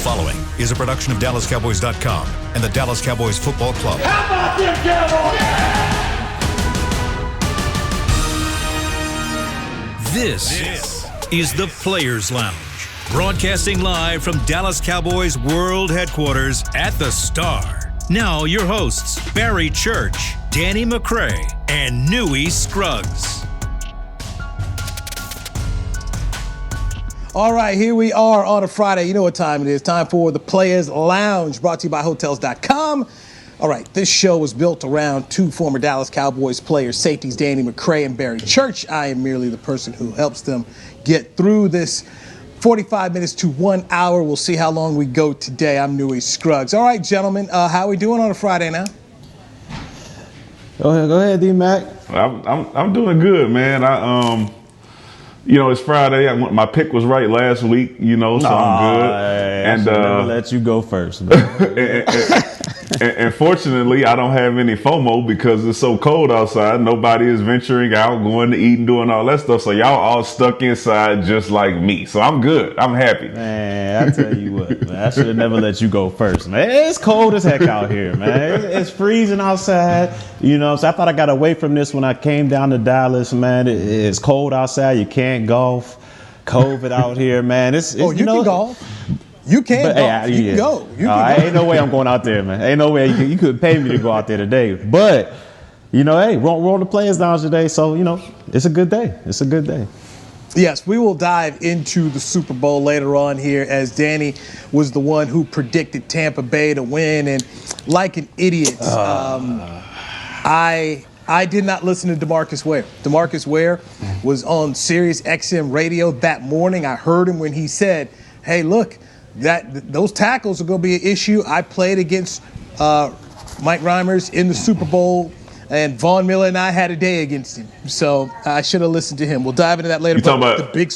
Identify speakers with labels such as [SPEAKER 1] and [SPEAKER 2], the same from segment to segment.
[SPEAKER 1] following is a production of DallasCowboys.com and the Dallas Cowboys Football Club.
[SPEAKER 2] How about them Cowboys?
[SPEAKER 1] This is the Players Lounge, broadcasting live from Dallas Cowboys World Headquarters at the Star. Now your hosts, Barry Church, Danny McCray, and Newy Scruggs.
[SPEAKER 3] All right, here we are on a Friday. You know what time it is. Time for the Players Lounge, brought to you by Hotels.com. All right, this show was built around two former Dallas Cowboys players, safeties Danny McCray and Barry Church. I am merely the person who helps them get through this 45 minutes to 1 hour. We'll see how long we go today. I'm Newy Scruggs. All right, gentlemen, how are we doing on a Friday now?
[SPEAKER 4] Go ahead, D-Mac.
[SPEAKER 5] I'm doing good, man. It's Friday. My pick was right last week, so I'm good.
[SPEAKER 4] I never let you go first.
[SPEAKER 5] and fortunately, I don't have any FOMO because it's so cold outside. Nobody is venturing out, going to eat and doing all that stuff. So y'all all stuck inside just like me. So I'm good. I'm happy.
[SPEAKER 4] Man, I tell you what, man, I should have never let you go first, man. It's cold as heck out here, man. It's freezing outside. So I thought I got away from this when I came down to Dallas, man. It's cold outside. You can't golf. COVID out here, man. You
[SPEAKER 3] can golf. You can golf. You can go.
[SPEAKER 4] Ain't no way I'm going out there, man. Ain't no way you could pay me to go out there today. But, hey, we're on the Players Lounge today, so, it's a good day. It's a good day.
[SPEAKER 3] Yes, we will dive into the Super Bowl later on here, as Danny was the one who predicted Tampa Bay to win. And like an idiot, I did not listen to DeMarcus Ware. DeMarcus Ware was on Sirius XM radio that morning. I heard him when he said, hey, look, those tackles are going to be an issue. I played against Mike Reimers in the Super Bowl, and Vaughn Miller and I had a day against him. So I should have listened to him. We'll dive into that later.
[SPEAKER 5] You talking about the big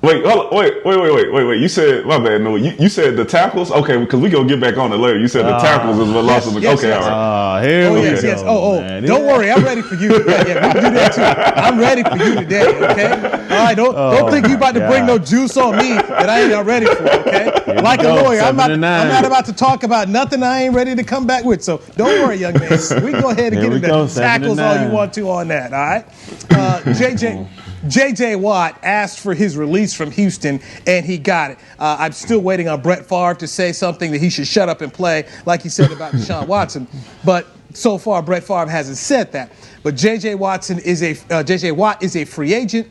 [SPEAKER 5] Wait. You said, my bad, no. You said the tackles? Okay, because we going to get back on it later. You said the tackles is what lost them. Okay, all right.
[SPEAKER 4] Here we
[SPEAKER 3] yes.
[SPEAKER 4] go. Man.
[SPEAKER 3] Don't worry. I'm ready for you. Yeah, we can do that too. I'm ready for you today, okay? All right, don't think you about to bring no juice on me that I ain't not ready for, okay? Like a lawyer, I'm not about to talk about nothing I ain't ready to come back with. So don't worry, young man. We can go ahead and get into the tackles all you want to on that, all right? J.J. Watt asked for his release from Houston, and he got it. I'm still waiting on Brett Favre to say something that he should shut up and play, like he said about Deshaun Watson. But so far, Brett Favre hasn't said that. But J.J. Watt is a free agent,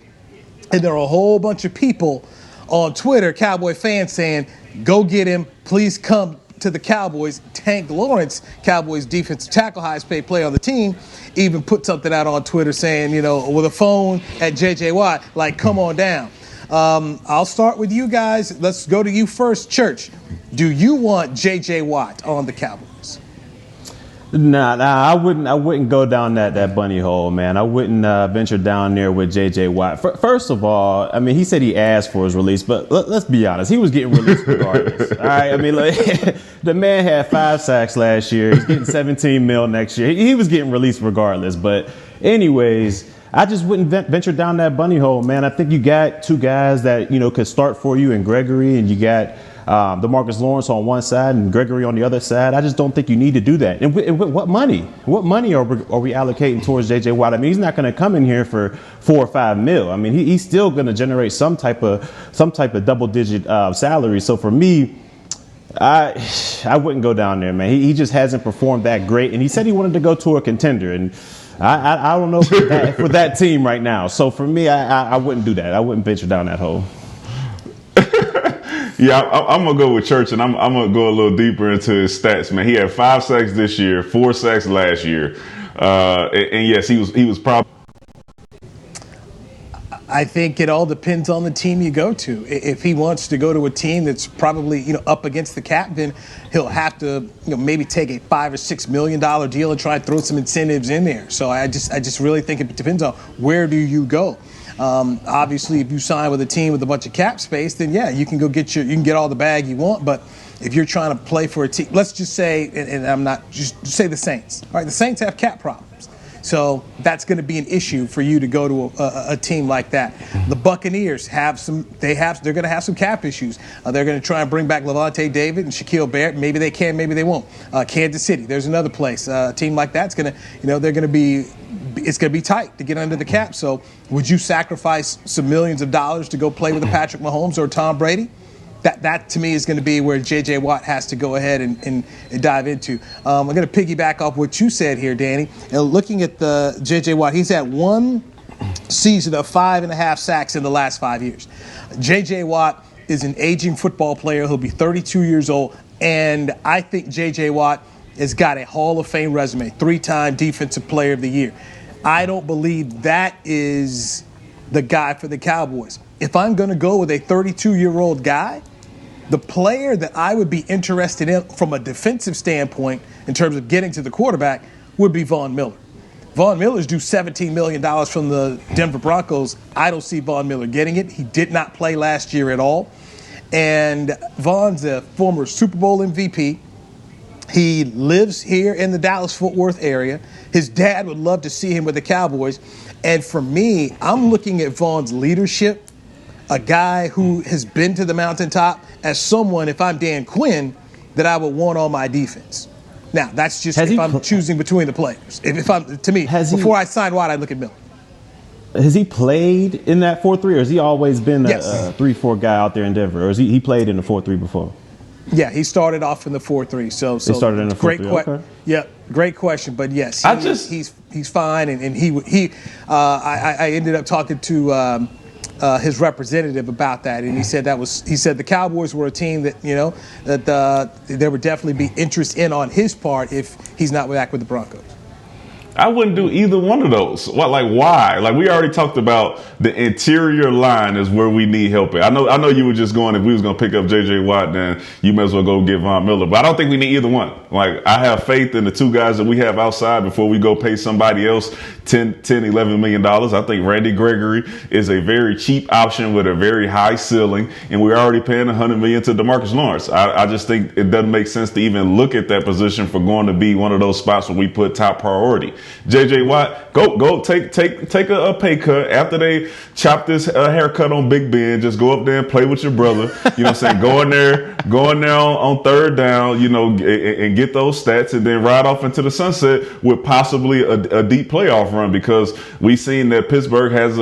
[SPEAKER 3] and there are a whole bunch of people on Twitter, Cowboy fans, saying, go get him, please come to the Cowboys. Tank Lawrence, Cowboys defensive tackle, highest paid player on the team, even put something out on Twitter saying, with a phone at J.J. Watt, like, come on down. I'll start with you guys. Let's go to you first, Church. Do you want J.J. Watt on the Cowboys?
[SPEAKER 4] Nah, I wouldn't go down that bunny hole, man. I wouldn't venture down there with J.J. Watt. First of all, I mean, he said he asked for his release, but let's be honest, he was getting released regardless. All right, I mean, the man had 5 sacks last year. He's getting $17 million next year. He was getting released regardless. But anyways, I just wouldn't venture down that bunny hole, man. I think you got two guys that could start for you in Gregory, and you got DeMarcus Lawrence on one side and Gregory on the other side. I just don't think you need to do that. And what money? What money are we allocating towards J.J. Watt? I mean, he's not going to come in here for $4 or $5 million. I mean, he's still going to generate some type of double-digit salary. So for me, I wouldn't go down there, man. He just hasn't performed that great. And he said he wanted to go to a contender, and I don't know for that team right now. So for me, I wouldn't do that. I wouldn't venture down that hole.
[SPEAKER 5] Yeah, I'm going to go with Church, and I'm going to go a little deeper into his stats, man. He had 5 sacks this year, 4 sacks last year. And yes, he was probably.
[SPEAKER 3] I think it all depends on the team you go to. If he wants to go to a team that's probably, up against the cap, then he'll have to, maybe take a $5 or $6 million deal and try and throw some incentives in there. So I just really think it depends on where do you go. Obviously, if you sign with a team with a bunch of cap space, then yeah, you can get all the bag you want. But if you're trying to play for a team, let's just say, and I'm not just say the Saints. All right, the Saints have cap problems. So that's going to be an issue for you to go to a team like that. The Buccaneers they're going to have some cap issues. They're going to try and bring back Levante David and Shaquille Barrett. Maybe they can, maybe they won't. Kansas City, there's another place. A team like that's going to, it's going to be tight to get under the cap. So would you sacrifice some millions of dollars to go play with a Patrick Mahomes or Tom Brady? That to me is going to be where J.J. Watt has to go ahead and dive into. I'm going to piggyback off what you said here, Danny. And looking at the J.J. Watt, he's had one season of 5.5 sacks in the last 5 years. J.J. Watt is an aging football player. He'll be 32 years old. And I think J.J. Watt has got a Hall of Fame resume, 3-time Defensive Player of the Year. I don't believe that is the guy for the Cowboys. If I'm going to go with a 32-year-old guy, the player that I would be interested in from a defensive standpoint in terms of getting to the quarterback would be Vaughn Miller. Vaughn Miller's due $17 million from the Denver Broncos. I don't see Vaughn Miller getting it. He did not play last year at all. And Vaughn's a former Super Bowl MVP. He lives here in the Dallas-Fort Worth area. His dad would love to see him with the Cowboys. And for me, I'm looking at Vaughn's leadership, a guy who has been to the mountaintop, as someone, if I'm Dan Quinn, that I would want on my defense. Now, that's just if I'm choosing between the players. Before I sign Watt, I look at Miller.
[SPEAKER 4] Has he played in that 4-3, or has he always been a 3-4 guy out there in Denver? Or has he played in the 4-3 before?
[SPEAKER 3] Yeah, he started off in the 4-3. So
[SPEAKER 4] he started in the 4-3. Okay.
[SPEAKER 3] Yeah, great question. But yes, he's fine, and I ended up talking to his representative about that, and he said the Cowboys were a team that that there would definitely be interest in on his part if he's not back with the Broncos.
[SPEAKER 5] I wouldn't do either one of those. Why? Like, we already talked about the interior line is where we need help at. I know you were just going, if we was going to pick up J.J. Watt, then you may as well go get Vaughn Miller. But I don't think we need either one. Like, I have faith in the two guys that we have outside before we go pay somebody else $11 million. I think Randy Gregory is a very cheap option with a very high ceiling, and we're already paying $100 million to DeMarcus Lawrence. I just think it doesn't make sense to even look at that position for going to be one of those spots where we put top priority. J.J. Watt, go take a pay cut after they chop this haircut on Big Ben. Just go up there and play with your brother. You know what I'm saying? Go in there on third down, and get those stats, and then ride off into the sunset with possibly a deep playoff run, because we've seen that Pittsburgh has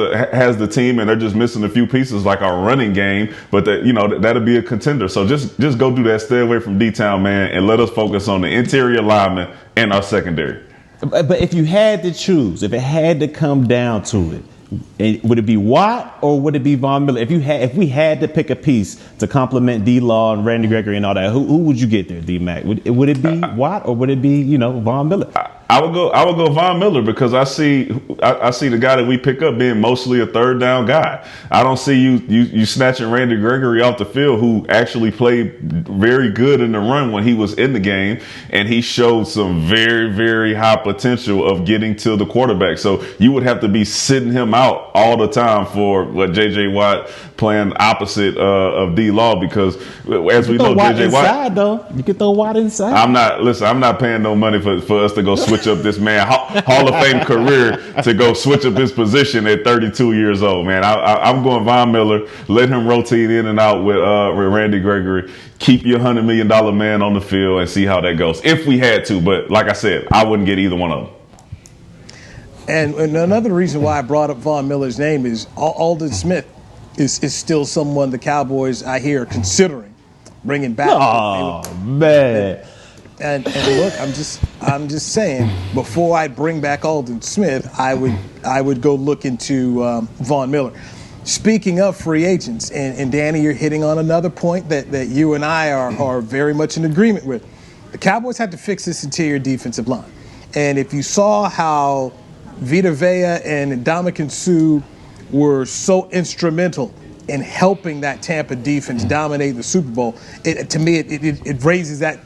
[SPEAKER 5] the team and they're just missing a few pieces like our running game, but that'll be a contender. So just go do that. Stay away from D-Town, man, and let us focus on the interior linemen and our secondary.
[SPEAKER 4] But if you had to choose, if it had to come down to it, would it be Watt or would it be Vaughn Miller? If we had to pick a piece to complement D-Law and Randy Gregory and all that, who would you get there, D-Mac? Would it be Watt or would it be Vaughn Miller?
[SPEAKER 5] I would go Vaughn Miller, because I see the guy that we pick up being mostly a third down guy. I don't see you snatching Randy Gregory off the field, who actually played very good in the run when he was in the game, and he showed some very, very high potential of getting to the quarterback. So you would have to be sitting him out all the time for what J.J. Watt playing opposite of D-Law, because as we know, J.J. Watt,
[SPEAKER 4] though, you can throw Watt inside.
[SPEAKER 5] I'm not paying no money for us to go switch up this man Hall of Fame career to go switch up his position at 32 years old, man. I'm going Vaughn Miller. Let him rotate in and out with Randy Gregory. Keep your $100 million man on the field and see how that goes, if we had to. But like I said, I wouldn't get either one of them.
[SPEAKER 3] And another reason why I brought up Vaughn Miller's name is Alden Smith is still someone the Cowboys, I hear, are considering bringing back.
[SPEAKER 4] Oh, man.
[SPEAKER 3] And look, I'm just saying, before I bring back Alden Smith, I would go look into Vaughn Miller. Speaking of free agents, and Danny, you're hitting on another point that you and I are very much in agreement with. The Cowboys have to fix this interior defensive line. And if you saw how Vita Vea and Ndamukong Suh were so instrumental in helping that Tampa defense dominate the Super Bowl, to me it raises that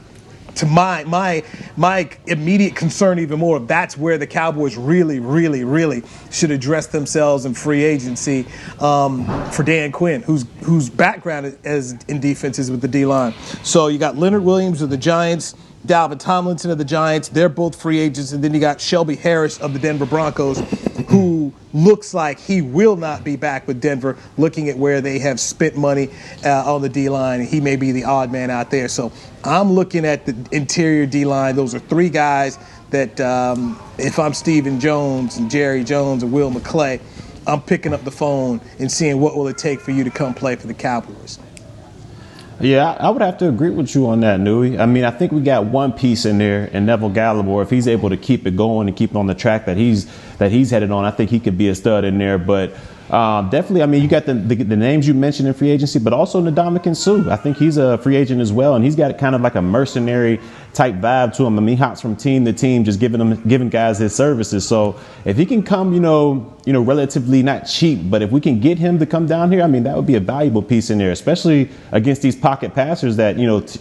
[SPEAKER 3] to my immediate concern even more. That's where the Cowboys really, really, really should address themselves in free agency for Dan Quinn, whose background in defense is with the D-line. So you got Leonard Williams of the Giants, Dalvin Tomlinson of the Giants. They're both free agents. And then you got Shelby Harris of the Denver Broncos, who looks like he will not be back with Denver, looking at where they have spent money on the D-line. He may be the odd man out there. So I'm looking at the interior D-line. Those are three guys that if I'm Stephen Jones and Jerry Jones and Will McClay, I'm picking up the phone and seeing what will it take for you to come play for the Cowboys.
[SPEAKER 4] Yeah, I would have to agree with you on that, Newy. I mean, I think we got one piece in there, and Neville Gallimore, if he's able to keep it going and keep it on the track that he's headed on, I think he could be a stud in there. But definitely, I mean, you got the names you mentioned in free agency, but also Ndamukong Suh. I think he's a free agent as well, and he's got kind of like a mercenary type vibe to him. I mean, he hops from team to team, just giving guys his services. So if he can come, relatively not cheap, but if we can get him to come down here, I mean, that would be a valuable piece in there, especially against these pocket passers that,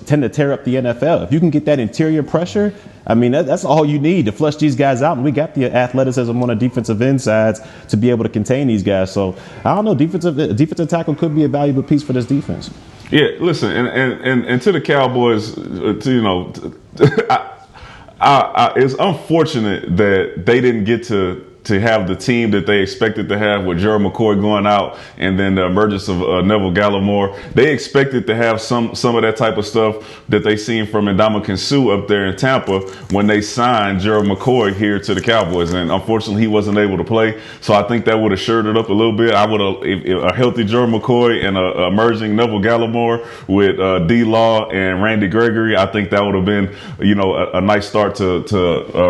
[SPEAKER 4] tend to tear up the NFL. If you can get that interior pressure, I mean, that's all you need to flush these guys out. And we got the athleticism on the defensive end sides to be able to contain these guys. So I don't know, defensive tackle could be a valuable piece for this defense.
[SPEAKER 5] Yeah, listen, and to the Cowboys, it's unfortunate that they didn't get to have the team that they expected to have with Gerald McCoy going out and then the emergence of Neville Gallimore. They expected to have some of that type of stuff that they seen from Ndamukong Suh up there in Tampa when they signed Gerald McCoy here to the Cowboys. And unfortunately, he wasn't able to play. So I think that would have shored it up a little bit. I would have, if a healthy Gerald McCoy and a emerging Neville Gallimore with D-Law and Randy Gregory, I think that would have been, a nice start to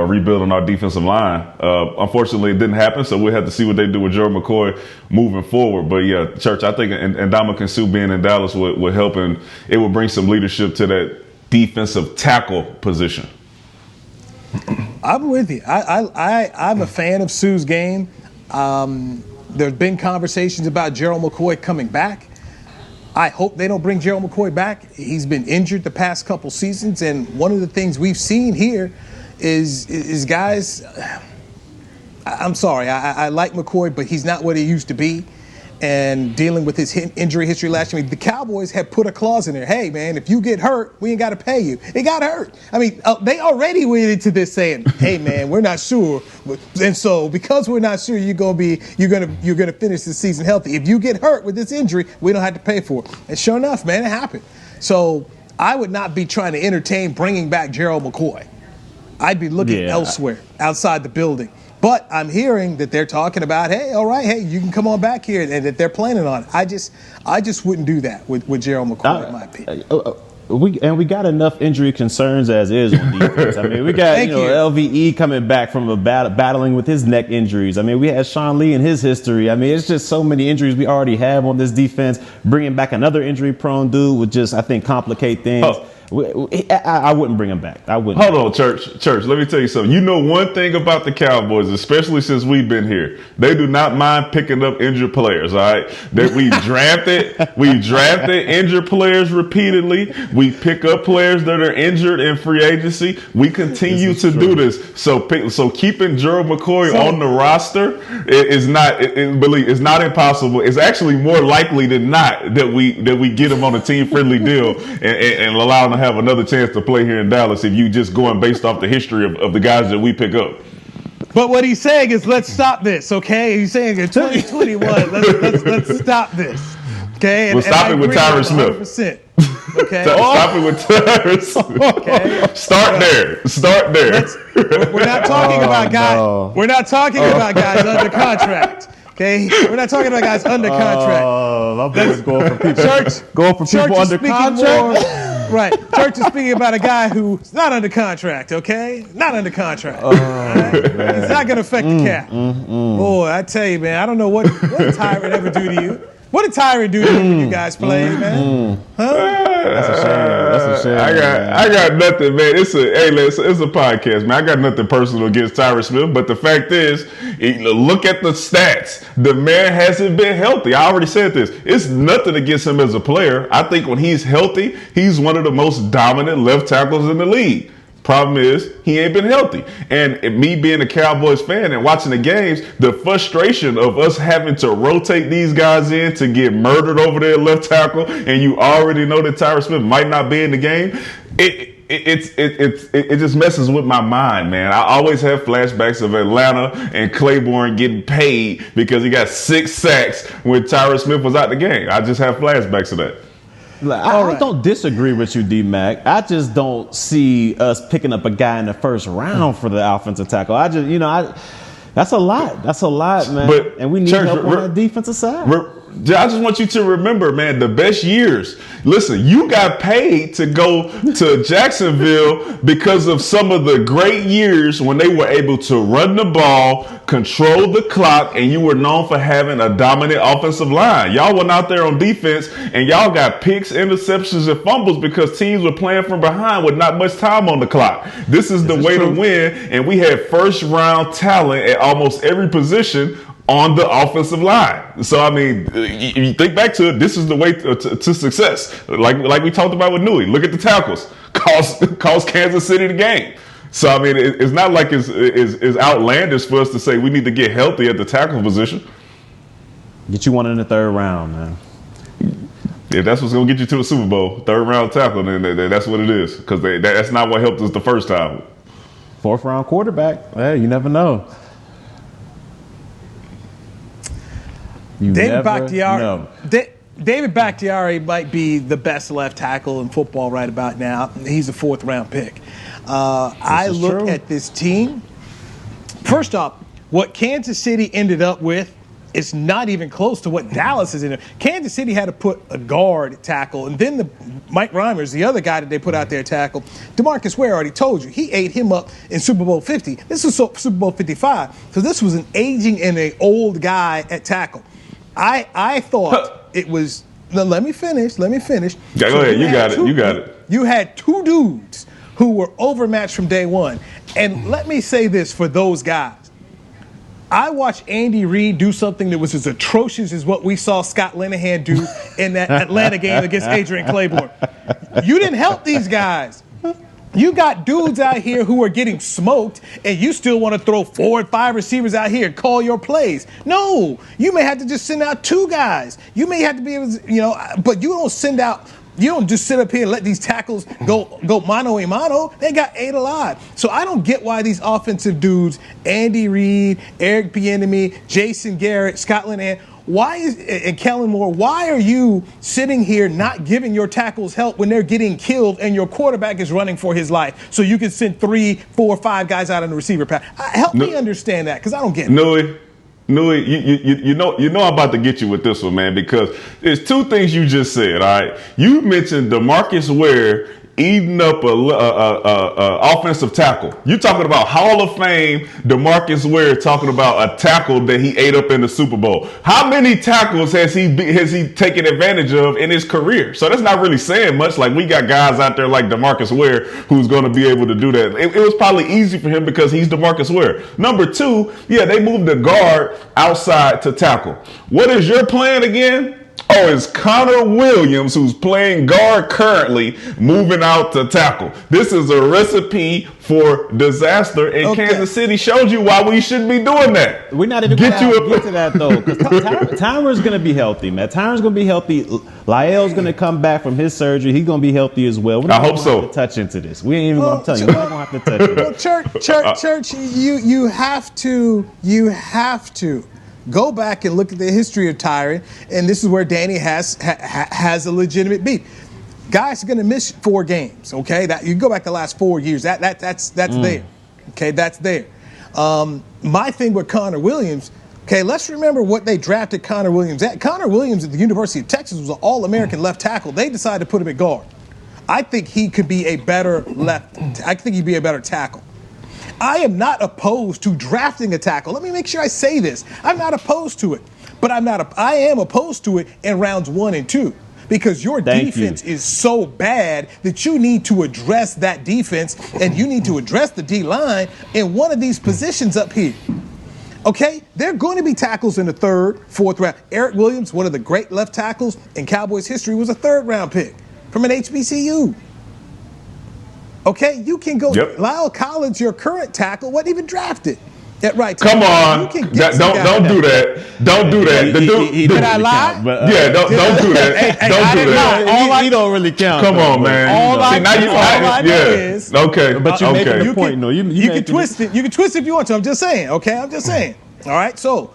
[SPEAKER 5] rebuilding our defensive line. Unfortunately, it didn't happen, so we'll have to see what they do with Gerald McCoy moving forward. But yeah, Church, I think Ndamukong Suh being in Dallas would help, and it would bring some leadership to that defensive tackle position.
[SPEAKER 3] I'm with you. I'm a fan of Suh's game. There's been conversations about Gerald McCoy coming back. I hope they don't bring Gerald McCoy back. He's been injured the past couple seasons, and one of the things we've seen here is guys. I'm sorry, I like McCoy, but he's not what he used to be. And dealing with his injury history last year, the Cowboys have put a clause in there. Hey, man, if you get hurt, we ain't got to pay you. It got hurt. I mean, they already went into this saying, hey, man, we're not sure. And so because we're not sure you're gonna finish the season healthy. If you get hurt with this injury, we don't have to pay for it. And sure enough, man, it happened. So I would not be trying to entertain bringing back Gerald McCoy. I'd be looking elsewhere outside the building. But I'm hearing that they're talking about, hey, all right, hey, you can come on back here, and that they're planning on it. I just wouldn't do that with Gerald McCoy, in my opinion.
[SPEAKER 4] We got enough injury concerns as is on defense. I mean, we got LVE coming back from battling with his neck injuries. I mean, we had Sean Lee in his history. I mean, it's just so many injuries we already have on this defense. Bringing back another injury-prone dude would just, I think, complicate things. I wouldn't bring him back. I wouldn't.
[SPEAKER 5] Hold on, Church. Let me tell you something. You know one thing about the Cowboys, especially since we've been here, they do not mind picking up injured players. All right, that we drafted injured players repeatedly. We pick up players that are injured in free agency. We continue to do this. So keeping Gerald McCoy on the roster is not impossible. It's actually more likely than not that we get him on a team friendly deal and allow him to have another chance to play here in Dallas if you just going based off the history of the guys that we pick up.
[SPEAKER 3] But what he's saying is, let's stop this, okay? He's saying in 2021, let's stop this, okay?
[SPEAKER 5] We'll stop it with Tyron Smith.
[SPEAKER 3] Okay.
[SPEAKER 5] Stop it with Tyron Smith.
[SPEAKER 3] Okay.
[SPEAKER 5] Start there.
[SPEAKER 3] We're not talking about guys. No. We're not talking about guys under contract. Okay, we're not talking about guys under contract.
[SPEAKER 4] My boy's going for people under contract.
[SPEAKER 3] Right. Church is speaking about a guy who's not under contract, okay? Not under contract. Right? It's not going to affect the cap. Boy, I tell you, man, I don't know what did Tyron ever do to you? What did Tyron do to you when you guys played, man? Huh?
[SPEAKER 4] That's a shame.
[SPEAKER 5] I got nothing, man. It's a podcast, man. I got nothing personal against Tyron Smith, but the fact is, look at the stats. The man hasn't been healthy. I already said this. It's nothing against him as a player. I think when he's healthy, he's one of the most dominant left tackles in the league. Problem is, he ain't been healthy. And me being a Cowboys fan and watching the games, the frustration of us having to rotate these guys in to get murdered over there at left tackle, and you already know that Tyron Smith might not be in the game, it just messes with my mind, man. I always have flashbacks of Atlanta and Claiborne getting paid because he got 6 sacks when Tyron Smith was out the game. I just have flashbacks of that.
[SPEAKER 4] I don't disagree with you, D-Mac. I just don't see us picking up a guy in the first round for the offensive tackle. That's a lot. That's a lot, man. And we need help on that defensive side.
[SPEAKER 5] I just want you to remember, man, the best years. Listen, you got paid to go to Jacksonville because of some of the great years when they were able to run the ball, control the clock, and you were known for having a dominant offensive line. Y'all went out there on defense, and y'all got picks, interceptions, and fumbles because teams were playing from behind with not much time on the clock. This is the way to win, and we had first-round talent at almost every position on the offensive line. So, I mean, you think back to it, this is the way to success. Like we talked about with Newy. Look at the tackles. Cost Kansas City the game. So, I mean, it's not like it's outlandish for us to say we need to get healthy at the tackle position.
[SPEAKER 4] Get you one in the third round, man.
[SPEAKER 5] If that's what's going to get you to the Super Bowl, third round tackle, then that's what it is. Because that's not what helped us the first time.
[SPEAKER 4] 4th round quarterback. Hey, you never know.
[SPEAKER 3] David Bachdiari might be the best left tackle in football right about now. He's a 4th round pick. I look at this team. First off, what Kansas City ended up with is not even close to what Dallas is in. Kansas City had to put a guard tackle, and then Mike Reimers, the other guy that they put out there tackle, DeMarcus Ware, already told you, he ate him up in Super Bowl 50. This was Super Bowl 55. So this was an aging and an old guy at tackle. I thought it was. No, let me finish.
[SPEAKER 5] Yeah, go ahead. You got it.
[SPEAKER 3] You had 2 dudes who were overmatched from day one. And let me say this for those guys. I watched Andy Reid do something that was as atrocious as what we saw Scott Linehan do in that Atlanta game against Adrian Claiborne. You didn't help these guys. You got dudes out here who are getting smoked, and you still want to throw 4 and 5 receivers out here and call your plays. No, you may have to just send out 2 guys. You may have to be able to, but you don't send out. You don't just sit up here and let these tackles go mano a mano. They got 8 alive. So I don't get why these offensive dudes, Andy Reid, Eric Bieniemy, Jason Garrett, Scott Linehan, and Kellen Moore, why are you sitting here not giving your tackles help when they're getting killed and your quarterback is running for his life so you can send 3, 4, 5 guys out in the receiver pass? Help me understand that, because I don't get it.
[SPEAKER 5] Newy, you know I'm about to get you with this one, man, because there's 2 things you just said, all right? You mentioned DeMarcus Ware eating up a offensive tackle. You talking about Hall of Fame DeMarcus Ware talking about a tackle that he ate up in the Super Bowl. How many tackles has he taken advantage of in his career? So that's not really saying much. Like, we got guys out there like DeMarcus Ware who's going to be able to do that. It was probably easy for him because he's DeMarcus Ware. Number 2, they moved the guard outside to tackle. What is your plan again? Oh, it's Connor Williams, who's playing guard currently, moving out to tackle. This is a recipe for disaster, and Kansas City showed you why we shouldn't be doing that.
[SPEAKER 4] We're not even going to get to that, though, because Tyron's going to be healthy, man. Tyron's going to be healthy. Lyell's going to come back from his surgery. He's going to be healthy as well. I hope so. To touch into this. We ain't even going to tell you. We're not going to have to touch it.
[SPEAKER 3] Well, Church, you have to go back and look at the history of Tyron, and this is where Danny has a legitimate beat. Guys are going to miss 4 games, okay? That you go back the last 4 years. That's there, okay? That's there. My thing with Connor Williams, okay? Let's remember what they drafted Connor Williams at. Connor Williams at the University of Texas was an All-American left tackle. They decided to put him at guard. I think he could be a better I think he'd be a better tackle. I am not opposed to drafting a tackle. Let me make sure I say this. I'm not opposed to it, but I am opposed to it in rounds 1 and 2 because your defense is so bad that you need to address that defense and you need to address the D-line in one of these positions up here. Okay? There are going to be tackles in the 3rd, 4th round. Eric Williams, one of the great left tackles in Cowboys history, was a 3rd round pick from an HBCU. Okay, you can go. Lyle Collins, your current tackle, wasn't even drafted. Yeah, right.
[SPEAKER 5] Come on. Don't do that. Don't do that.
[SPEAKER 3] Did I lie?
[SPEAKER 5] Don't do that. Don't do that.
[SPEAKER 4] He don't really count.
[SPEAKER 5] Come on, man.
[SPEAKER 3] All I know is
[SPEAKER 5] okay.
[SPEAKER 4] But you're making your point. No,
[SPEAKER 3] you can twist it. You can twist it if you want to. I'm just saying. Okay, I'm just saying. All right. So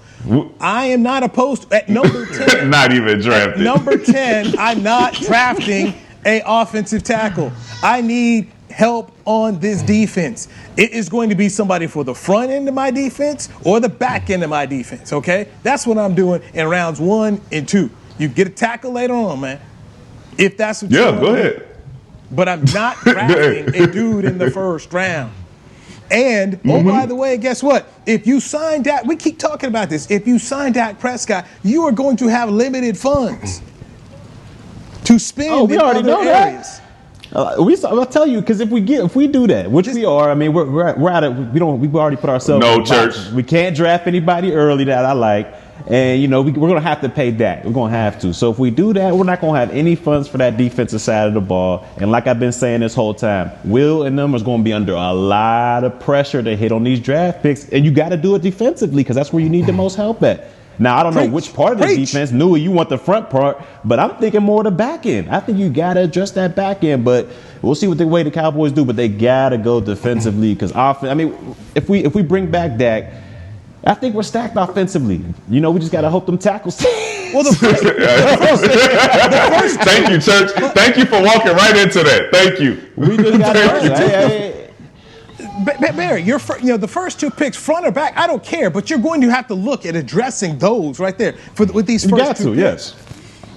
[SPEAKER 3] I am not opposed to, at number 10.
[SPEAKER 5] Not even drafted.
[SPEAKER 3] Number 10. I'm not drafting a offensive tackle. I need help on this defense. It is going to be somebody for the front end of my defense or the back end of my defense, okay? That's what I'm doing in rounds 1 and 2. You get a tackle later on, man, if that's what you want.
[SPEAKER 5] Yeah, go ahead.
[SPEAKER 3] But I'm not drafting a dude in the first round. And, by the way, guess what? If you sign Dak, we keep talking about this. If you sign Dak Prescott, you are going to have limited funds to spend in other areas.
[SPEAKER 4] I'll tell you, because if we do that, which we are, I mean, we're at it. We've already put ourselves.
[SPEAKER 5] No, Church.
[SPEAKER 4] We can't draft anybody early that I like, and we're gonna have to pay that. We're gonna have to. So if we do that, we're not gonna have any funds for that defensive side of the ball. And like I've been saying this whole time, Will and them is gonna be under a lot of pressure to hit on these draft picks, and you got to do it defensively because that's where you need the most help at. Now, I don't know which part of the defense. Newy, you want the front part, but I'm thinking more of the back end. I think you got to address that back end, but we'll see what the way the Cowboys do, but they got to go defensively because if we bring back Dak, I think we're stacked offensively. We just got to hope them tackles.
[SPEAKER 3] Well, the first
[SPEAKER 5] Thank you, Church. Thank you for walking right into that. Thank you.
[SPEAKER 4] We just got to
[SPEAKER 3] Barry, the first 2 picks, front or back, I don't care, but you're going to have to look at addressing those right there with these first 2 picks.
[SPEAKER 5] Yes.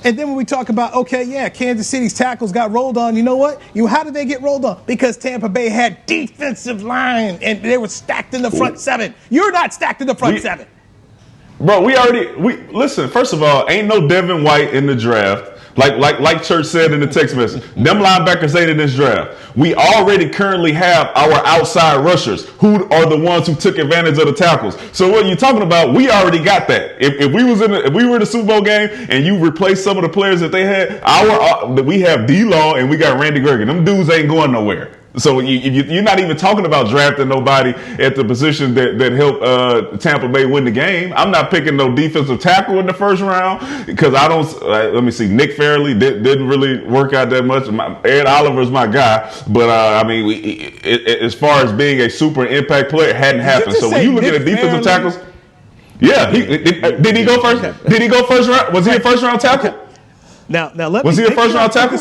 [SPEAKER 3] And then when we talk about, Kansas City's tackles got rolled on, you know what? How did they get rolled on? Because Tampa Bay had defensive line, and they were stacked in the front 7. You're not stacked in the front 7.
[SPEAKER 5] Bro, listen, first of all, ain't no Devin White in the draft. Like Church said in the text message, them linebackers ain't in this draft. We already currently have our outside rushers who are the ones who took advantage of the tackles. So what you're talking about, we already got that. If we were in the Super Bowl game and you replaced some of the players that they had, we have D-Law and we got Randy Gregory. Them dudes ain't going nowhere. So you're not even talking about drafting nobody at the position that helped Tampa Bay win the game. I'm not picking no defensive tackle in the first round because I don't. Let me see. Nick Fairley didn't really work out that much. Ed Oliver's my guy, but as far as being a super impact player, it hadn't happened. So when you look at the defensive tackles, yeah, did he go first? Did he go first round? Was he a first round tackle?
[SPEAKER 3] Now let
[SPEAKER 5] was
[SPEAKER 3] me.
[SPEAKER 5] Was he a first round tackle?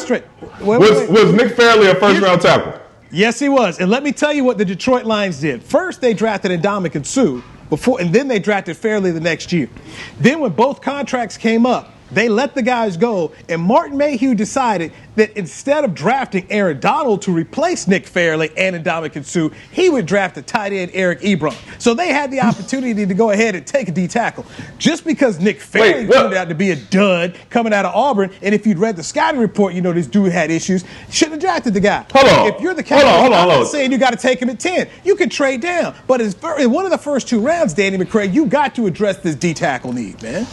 [SPEAKER 5] Was Nick Fairley a first round tackle?
[SPEAKER 3] Yes, he was. And let me tell you what the Detroit Lions did. First, they drafted Ndamukong Suh and then they drafted Fairley the next year. Then when both contracts came up, they let the guys go, and Martin Mayhew decided that instead of drafting Aaron Donald to replace Nick Fairley and Ndamukong Suh, he would draft a tight end, Eric Ebron. So they had the opportunity to go ahead and take a D tackle. Just because Nick Fairley turned out to be a dud coming out of Auburn, and if you'd read the scouting report, this dude had issues, shouldn't have drafted the guy.
[SPEAKER 5] Hold on.
[SPEAKER 3] If you're the Cowboys, I'm not saying you got to take him at 10. You can trade down. But in one of the first 2 rounds, Danny McCray, you got to address this D tackle need, man.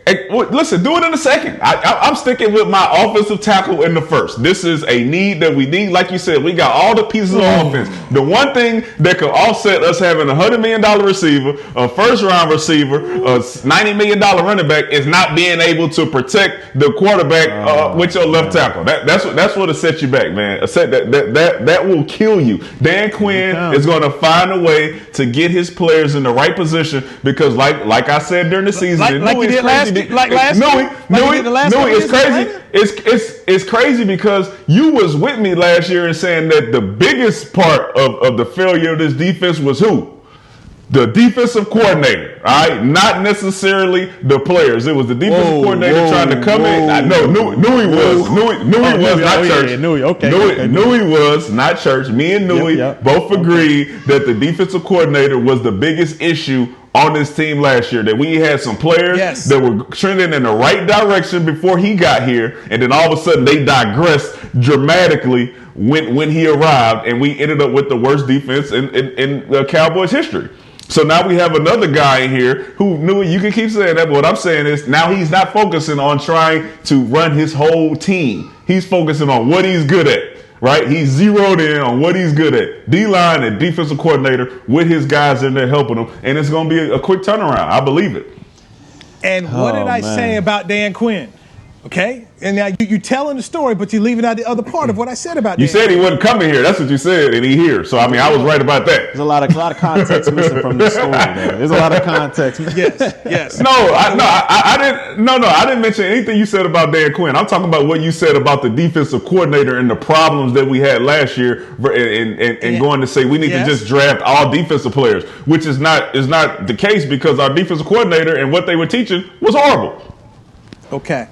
[SPEAKER 5] Hey, listen, do it in a second. I'm sticking with my offensive tackle in the first. This is a need that we need. Like you said, we got all the pieces of offense. The one thing that could offset us having a $100 million receiver, a first-round receiver, a $90 million running back is not being able to protect the quarterback with your left tackle. That's what sets you back, man. That will kill you. Dan Quinn is going to find a way to get his players in the right position because, like I said during the season,
[SPEAKER 3] like you did last year.
[SPEAKER 5] It's crazy. It's crazy because you was with me last year and saying that the biggest part of the failure of this defense was who? The defensive coordinator, all right? Not necessarily the players. It was the defensive coordinator trying to come in. I know Newy was not Church. Newy was not Church. Me and Newy both agreed that the defensive coordinator was the biggest issue on this team last year, that we had some players that were trending in the right direction before he got here, and then all of a sudden they digressed dramatically when he arrived, and we ended up with the worst defense in Cowboys history. So now we have another guy in here who knew you can keep saying that, but what I'm saying is now he's not focusing on trying to run his whole team. He's focusing on what he's good at. right? He's zeroed in on what he's good at. D-line and defensive coordinator with his guys in there helping him. And it's going to be a quick turnaround. I believe it.
[SPEAKER 3] And what did I say about Dan Quinn? Okay? And now you telling the story, but you're leaving out the other part of what I said about Dan.
[SPEAKER 5] You said he wasn't coming here. That's what you said, and he here. So, I mean, I was right about that.
[SPEAKER 4] There's a lot of context missing from this story, man. There's a lot of context.
[SPEAKER 3] Yes.
[SPEAKER 5] I didn't mention anything you said about Dan Quinn. I'm talking about what you said about the defensive coordinator and the problems that we had last year and going to say we need to just draft all defensive players, which is not the case because our defensive coordinator and what they were teaching was horrible.
[SPEAKER 3] Okay.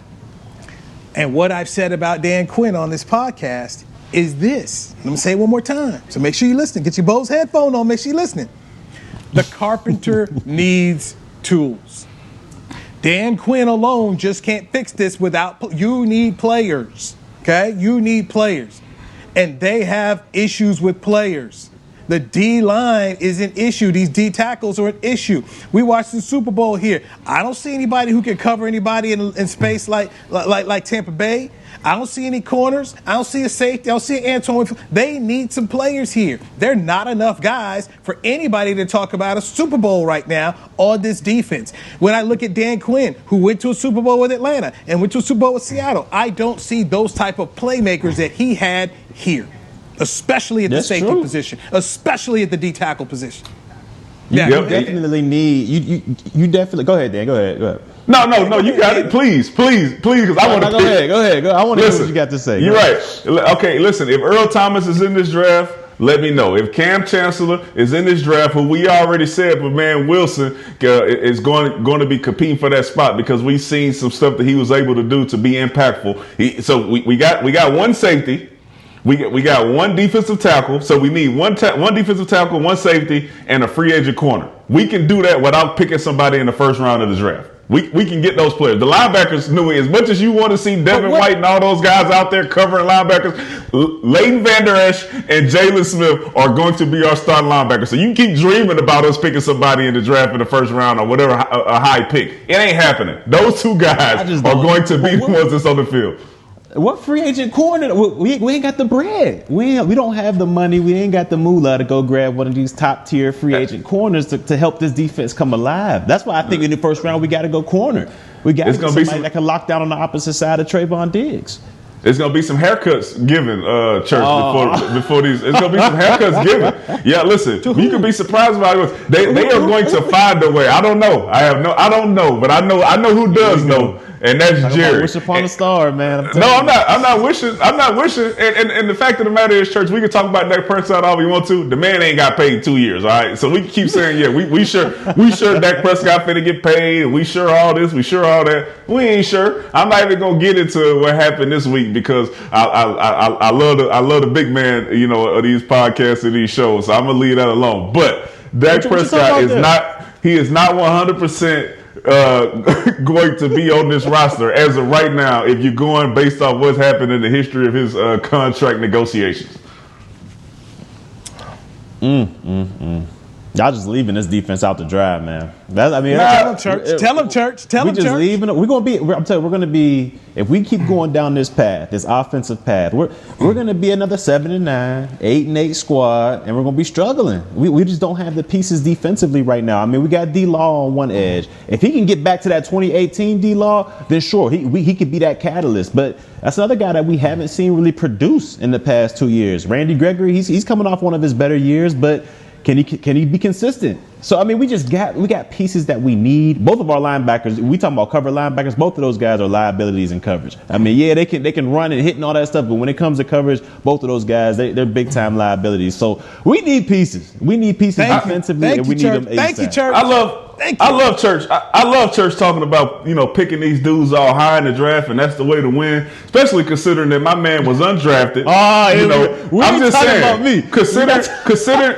[SPEAKER 3] And what I've said about Dan Quinn on this podcast is this. Let me say it one more time. So make sure you're listening. Get your Bose headphone on. Make sure you're listening. The carpenter needs tools. Dan Quinn alone just can't fix this without, you need players. Okay? You need players. And they have issues with players. The D-line is an issue. These D tackles are an issue. We watched the Super Bowl here. I don't see anybody who can cover anybody in space like Tampa Bay. I don't see any corners. I don't see a safety. I don't see an Antoine. They need some players here. There are not enough guys for anybody to talk about a Super Bowl right now on this defense. When I look at Dan Quinn, who went to a Super Bowl with Atlanta and went to a Super Bowl with Seattle, I don't see those type of playmakers that he had here. Especially at the safety position, especially at the D tackle position.
[SPEAKER 4] You definitely need you definitely go ahead, Dan. Go ahead.
[SPEAKER 5] No, you got it. Please, because I want to.
[SPEAKER 4] Go ahead. I want to hear what you got to say.
[SPEAKER 5] You're right. Okay, listen. If Earl Thomas is in this draft, let me know. If Cam Chancellor is in this draft, who we already said, but man, Wilson is going to be competing for that spot because we've seen some stuff that he was able to do to be impactful. So we got one safety. We got one defensive tackle, so we need one defensive tackle, one safety, and a free agent corner. We can do that without picking somebody in the first round of the draft. We can get those players. The linebackers, Newy, as much as you want to see Devin White and all those guys out there covering linebackers, Leighton Vander Esch and Jalen Smith are going to be our starting linebackers. So you can keep dreaming about us picking somebody in the draft in the first round or whatever, a high pick. It ain't happening. Those two guys are going to be the ones that's on the field.
[SPEAKER 4] What free agent corner? We ain't got the bread. We don't have the money. We ain't got the moolah to go grab one of these top tier free agent corners to help this defense come alive. That's why I think in the first round we got to go corner. We got to get somebody that can lock down on the opposite side of Trayvon Diggs.
[SPEAKER 5] It's gonna be some haircuts given, Church, before these. It's gonna be some haircuts given. Yeah, listen, you can be surprised by it. They are going to find a way. I don't know. I don't know, but I know who does know. And that's Jerry.
[SPEAKER 4] Wish upon a star, man.
[SPEAKER 5] I'm not wishing. And the fact of the matter is, Church, we can talk about Dak Prescott all we want to. The man ain't got paid 2 years, all right? So we can keep saying, yeah, we sure Dak Prescott finna get paid. We sure all this. We sure all that. We ain't sure. I'm not even gonna get into what happened this week because I love the big man, of these podcasts and these shows. So I'm gonna leave that alone. But Dak Prescott is not 100%. Going to be on this roster as of right now if you're going based off what's happened in the history of his contract negotiations.
[SPEAKER 4] Y'all just leaving this defense out to dry, man.
[SPEAKER 3] Tell him, Church. Tell him, Church. I'm gonna be. If we keep going down this path, this offensive path, we're gonna be another 7-9, 8-8 squad, and we're gonna be struggling. We just don't have the pieces defensively right now. I mean, we got D-Law on one edge. If he can get back to that 2018 D-Law, then sure, he could be that catalyst. But that's another guy that we haven't seen really produce in the past 2 years. Randy Gregory, he's coming off one of his better years, but can he be consistent? So I mean, we got pieces that we need. Both of our linebackers, we talking about cover linebackers. Both of those guys are liabilities in coverage. I mean, yeah, they can run and hit and all that stuff, but when it comes to coverage, both of those guys they're big time liabilities. So we need pieces. We need pieces defensively, and we need them ASAP. Thank you, Church.
[SPEAKER 5] I love Church. I love Church talking about picking these dudes all high in the draft, and that's the way to win. Especially considering that my man was undrafted. I'm just saying. About me.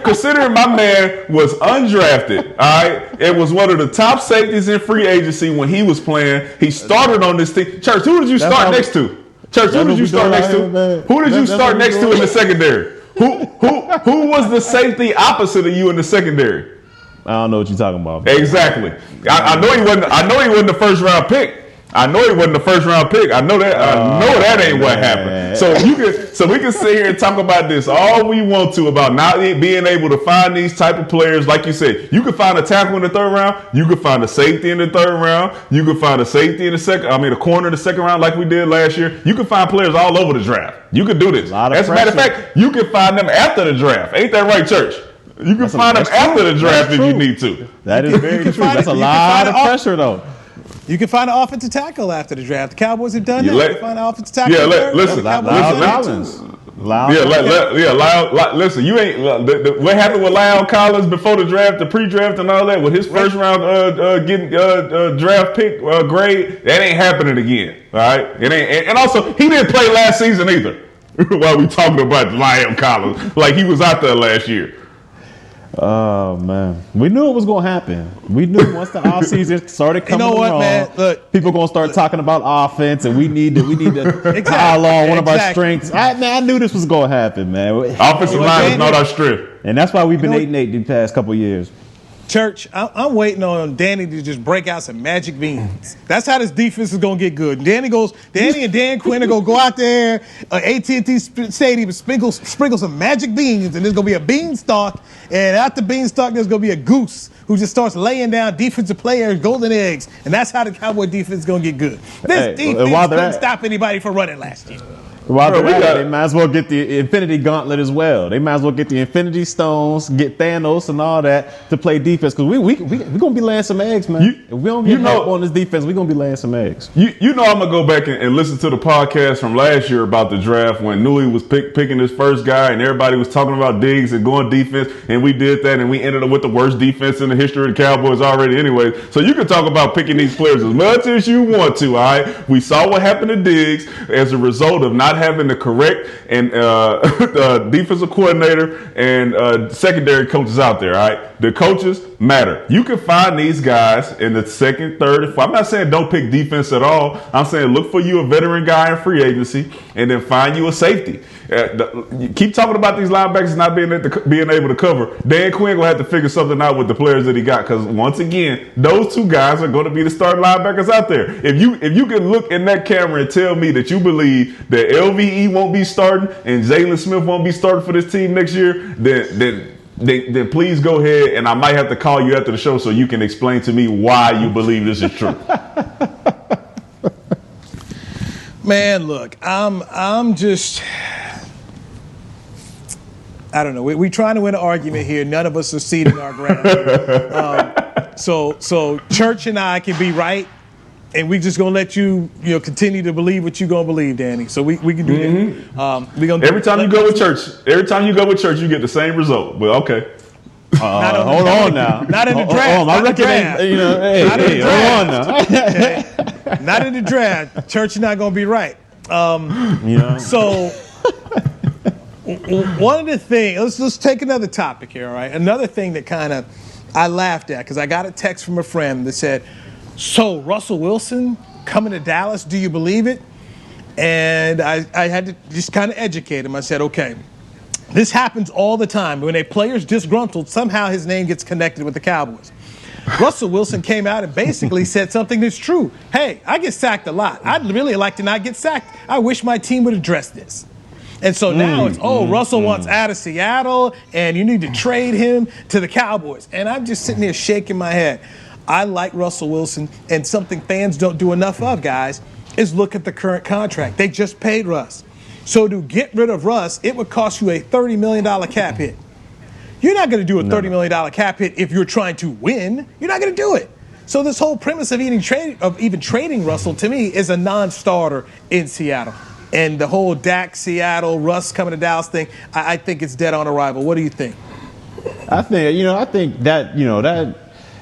[SPEAKER 5] Considering my man was undrafted. All right, it was one of the top safeties in free agency when he was playing. He started on this team. Church, who did you start next to? Church, who did you start next to? Who did you start next to in the secondary? Who was the safety opposite of you in the secondary?
[SPEAKER 4] I don't know what you're talking about.
[SPEAKER 5] Exactly. I know he wasn't the first round pick. I know that ain't what happened. So we can sit here and talk about this all we want to about not being able to find these type of players. Like you said, you could find a tackle in the third round. You could find a safety in the third round. You could find a safety in the second. I mean, a corner in the second round, like we did last year. You can find players all over the draft. You could do this. As a matter of fact, you can find them after the draft. Ain't that right, Church? You can find them after the draft if you need to.
[SPEAKER 4] That is very true. That's a lot of pressure, though.
[SPEAKER 3] You can find an offensive tackle after the draft. The Cowboys have done that. You can find an offensive tackle.
[SPEAKER 5] Yeah, listen. Listen. You ain't. What happened with Lyle Collins before the draft, the pre-draft, and all that? With his first round getting draft pick grade, that ain't happening again. All right, it ain't. And also, he didn't play last season either. While we talking about Lyle Collins, like he was out there last year.
[SPEAKER 4] Oh man, we knew it was gonna happen. We knew once the offseason started coming along, man? Look, people gonna start talking about offense, and we need to pile on one of our strengths. I knew this was gonna happen, man.
[SPEAKER 5] Offensive line is not our strength,
[SPEAKER 4] and that's why we've been 8-8 the past couple of years.
[SPEAKER 3] Church, I'm waiting on Danny to just break out some magic beans. That's how this defense is gonna get good. Danny and Dan Quinn are gonna go out there, AT&T Stadium, and sprinkle some magic beans, and there's gonna be a beanstalk. And after beanstalk, there's gonna be a goose who just starts laying down defensive players, golden eggs, and that's how the Cowboy defense is gonna get good. This defense couldn't stop anybody from running last year.
[SPEAKER 4] While they might as well get the Infinity Gauntlet as well. They might as well get the Infinity Stones, get Thanos and all that to play defense, because we're going to be laying some eggs, man. If we don't get help on this defense, we're going to be laying some eggs.
[SPEAKER 5] You know I'm going to go back and listen to the podcast from last year about the draft when Newy was picking his first guy and everybody was talking about Diggs and going defense, and we did that, and we ended up with the worst defense in the history of the Cowboys already anyway. So you can talk about picking these players as much as you want to, all right? We saw what happened to Diggs as a result of not having the correct and defensive coordinator and secondary coaches out there. All right, the coaches matter. You can find these guys in the second, third, and fourth. I'm not saying don't pick defense at all. I'm saying look for you a veteran guy in free agency, and then find you a safety. You keep talking about these linebackers not being able to cover. Dan Quinn gonna have to figure something out with the players that he got, because once again, those two guys are going to be the starting linebackers out there. If you can look in that camera and tell me that you believe that LVE won't be starting and Jalen Smith won't be starting for this team next year, then please go ahead, and I might have to call you after the show so you can explain to me why you believe this is true.
[SPEAKER 3] Man, look, I'm just, I don't know. We're trying to win an argument here. None of us are ceding our ground. So Church and I can be right, and we just gonna let you continue to believe what you're gonna believe, Danny. So we can do that.
[SPEAKER 5] Every time you go with Church, you get the same result. But okay.
[SPEAKER 4] Hold on now.
[SPEAKER 3] Not in the draft.
[SPEAKER 4] I reckon, hold on now.
[SPEAKER 3] Not in the draft. Church is not going to be right. So one of the things, let's take another topic here, all right? Another thing that kind of I laughed at, because I got a text from a friend that said, so Russell Wilson coming to Dallas, do you believe it? And I had to just kind of educate him. I said, okay. This happens all the time. When a player's disgruntled, somehow his name gets connected with the Cowboys. Russell Wilson came out and basically said something that's true. Hey, I get sacked a lot. I'd really like to not get sacked. I wish my team would address this. And so now it's, Russell wants out of Seattle, and you need to trade him to the Cowboys. And I'm just sitting there shaking my head. I like Russell Wilson, and something fans don't do enough of, guys, is look at the current contract. They just paid Russ. So to get rid of Russ, it would cost you a $30 million cap hit. You're not going to do a $30 million cap hit if you're trying to win. You're not going to do it. So this whole premise of even trading Russell, to me, is a non-starter in Seattle. And the whole Dak, Seattle, Russ coming to Dallas thing, I think it's dead on arrival. What do you think?
[SPEAKER 4] I think that